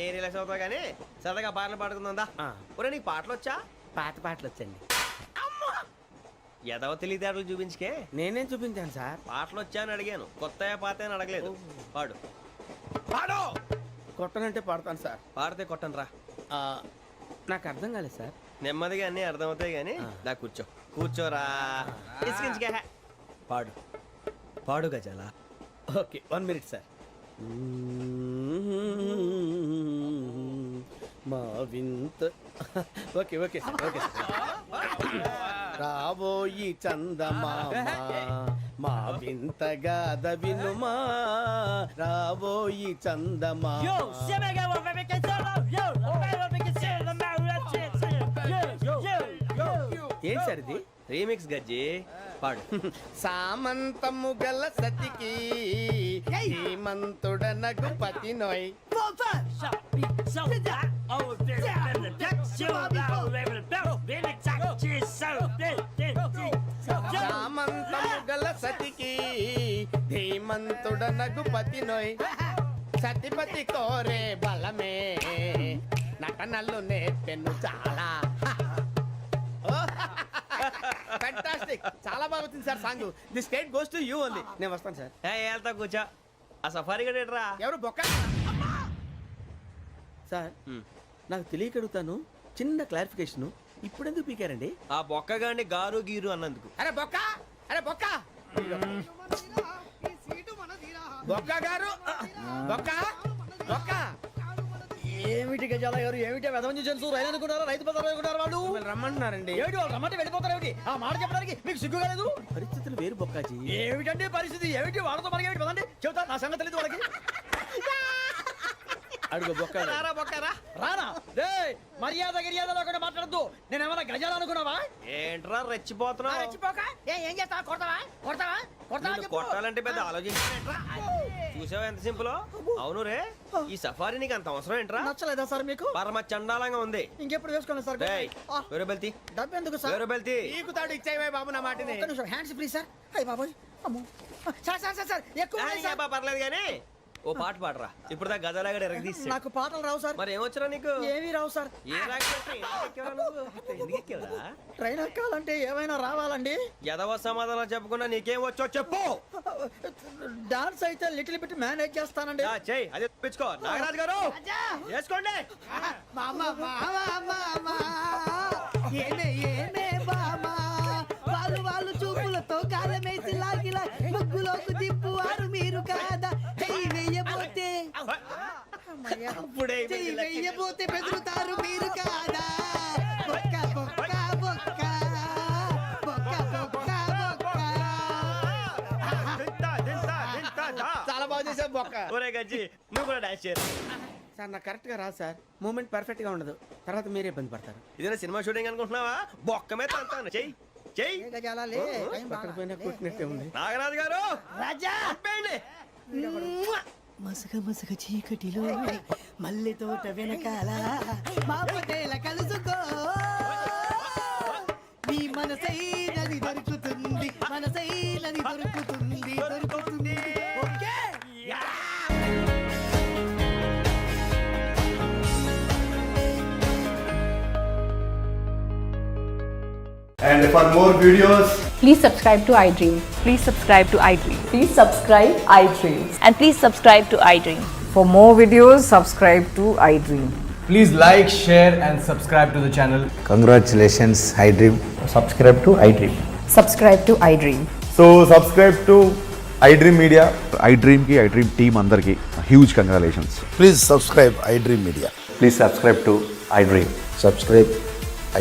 ఏ రిలాక్స్ అవుతావు కానీ సరదాగా పాటలు పాడుకుందా? ఒరే నీకు పాటలు వచ్చా? పాత పాటలు వచ్చండి. ఎదవ తెలివితేటలు చూపించుకే. నేనేం చూపించాను సార్? పాటలు వచ్చా అని అడిగాను, కొత్త పాత అని అడగలేదు. పాడు పాడు. కొట్టనంటే పాడతాను సార్. పాడితే కొట్టను రా. నాకు అర్థం కాలేదు సార్. నెమ్మదిగా అన్ని అర్థమవుతాయి కానీ దా కూర్చో. కూర్చోరా. ఇసుకించుకే. పాడు పాడు గజాల. Okay 1 minute sir. మా వింత okay okay sir okay sir. రాబోయి చందమామ మా వింతగా వినుమా రాబోయి చందమామ. ఏంటి సార్ ఇది? రీమిక్స్ గజ్జి. పాడు. సామంతము గల సతికి హేమంతుడనగు పతి నోయ్. సామంతము గల సతికి ధీమంతుడనగు పతి నోయ్. సతిపతి కోరే బలమే నటనలు నేర్పెను చాలా. ఫ్యాంటాస్టిక్, చాలా బాగా వచ్చింది sir song. The state goes to you only. నేను వస్తాను సార్. వెళ్తా కూర్చో. ఆ సఫారీ గడేట్రా. ఎవరు బొక్క సార్? నాకు తెలియక అడుగుతాను, చిన్న క్లారిఫికేషన్. ఇప్పుడు ఎందుకు పీకారండి? ఆ బొక్కగాండి గారు గీరు అన్నందుకు. అరే బొక్క, అరే బొక్క, బొక్క గారు, బొక్క బొక్క. ఏమిటి గజాల గారు, ఏమిటి వెదవని జంతువు రైలు అనుకున్నారా, రైతు బజార్ అనుకున్నారు వాళ్ళు? రమ్మంటున్నారండి. ఏమిటి వాళ్ళు రమ్మంటే వెళ్ళిపోతారు ఏమిటి? ఆ మాట చెప్పడానికి మీకు సిగ్గు కాలేదు? పరిస్థితులు వేరు బొక్కాజీ. ఏమిటంటే పరిస్థితి, ఏమిటి వాళ్ళతో మనకి ఏమిటి పదండి చెబుతా, నా సంగతి తెలియదు వాళ్ళకి. అడుగు బొక్క. రారా బొక్కరా. రానా రే, మర్యాద గిర్యాద లేకుండా మాట్లాడద్దు. నేను ఏమైనా గజాలు అనుకున్నావా? ఏంట్రా రెచ్చిపోతున్నావు? రెచ్చిపోక ఏం చేస్తావా? కొడతావా కొడతావా కొడతావా నిన్ను చెప్పు. కొట్టాలంటే పెద్ద ఆలోచించానేంట్రా. చూసావా ఎంత సింపుల్? అవును రే, ఈ సఫారీ నీకు అంత అవసరం ఏంట్రా? నచ్చలేదా సార్ మీకు? పరమ చండాలంగా ఉంది. ఇంకెప్పుడు వేసుకోండి సార్. డేయ్, వేరే బెల్తి, డబ్బు ఎందుకు సార్? వేరే బెల్తి. నీకు తాడు ఇచ్చేవే బాబు నా మాటని. ఒక్క నిమిషం హ్యాండ్స్ ప్లీజ్ సార్. అయ్య బాబోయ్, అమ్మో సార్ సార్ సార్ సార్ ఎక్కువ ఉన్నాయి సార్. పర్లేదు కానీ ఓ పాట పాడరా. ఇప్పుడు దా గదలాగడ ఎరగదీసి. నాకు పాటలు రావు సార్. మరి ఏమొచ్చరా నీకు? ఏమీ రావు సార్. ఏ రాకెవరా? ట్రైన్ ఎక్కాలంటే ఏమైనా రావాలండి. ఎదవ సమాధానం చెప్పకుండా నీకేం వచ్చో చెప్పు. డాన్స్ అయితే లిటిల్ బిట్ మేనేజ్ చేస్తానండి. చెయ్యి, అదే తెప్పించుకో. నాగరాజు గారు వేసుకోండి. వాళ్ళు వాళ్ళు చూపులతో కాలమేసి లాగిలా ముగ్గులోకి దిప్పువారు మీరు కాదా. చెయ్యి వెయ్యబోతే చెయ్యి వెయ్యబోతే బెదురుతారు మీరు కాదా. బొక్క బొక్క బొక్క బొక్క బొక్క బొక్క. చాలా బాగా చేసావు బొక్క. ఒరే గజ్జి, నువ్వు కూడా డాన్స్ చేయరు. సార్ నాకు కరెక్ట్ గా రాదు సార్. మూమెంట్ పర్ఫెక్ట్ గా ఉండదు, తర్వాత మీరే ఇబ్బంది పడతారు. ఇదేనా సినిమా షూటింగ్ అనుకుంటున్నావా? బొక్క మీద అంటాను. చెయ్యి చెయ్యి. కొట్టినట్టే ఉంది. నాగరాజు గారు రాజా ఆపేయండి. మసగ మసగ చీకటిలో మల్లె తోట వెనకాల మా పటేల కలుసుకో. నీ మనసైనది దొరుకుతుంది, మనసైనది దొరుకుతుంది, దొరుకుతుంది. Okay. And for more videos, Please subscribe to iDream. Please subscribe to iDream. Please subscribe iDream. And please subscribe to iDream. For more videos, subscribe to iDream. Please like, share and subscribe to the channel. Congratulations iDream. Subscribe to iDream. Subscribe to iDream. so subscribe to iDream Media. iDream కి iDream team అందరికి huge congratulations. Please subscribe iDream media. Please subscribe to iDream. Subscribe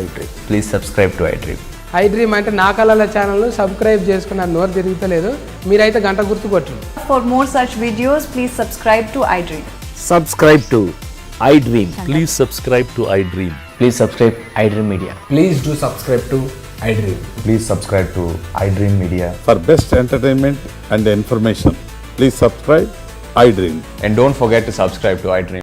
iDream. Please subscribe to iDream. iDream అంటే నా కళల channel subscribe చేసుకున్న నోరు తిరుగుతలేదు. మీరైతే గంట గుర్తు కొట్టండి. For more such videos, please subscribe to iDream. Subscribe to iDream. Please subscribe to iDream. Please subscribe iDream Media. Please do subscribe to iDream. Please subscribe to iDream media. For best entertainment and information, please subscribe iDream. And don't forget to subscribe to iDream.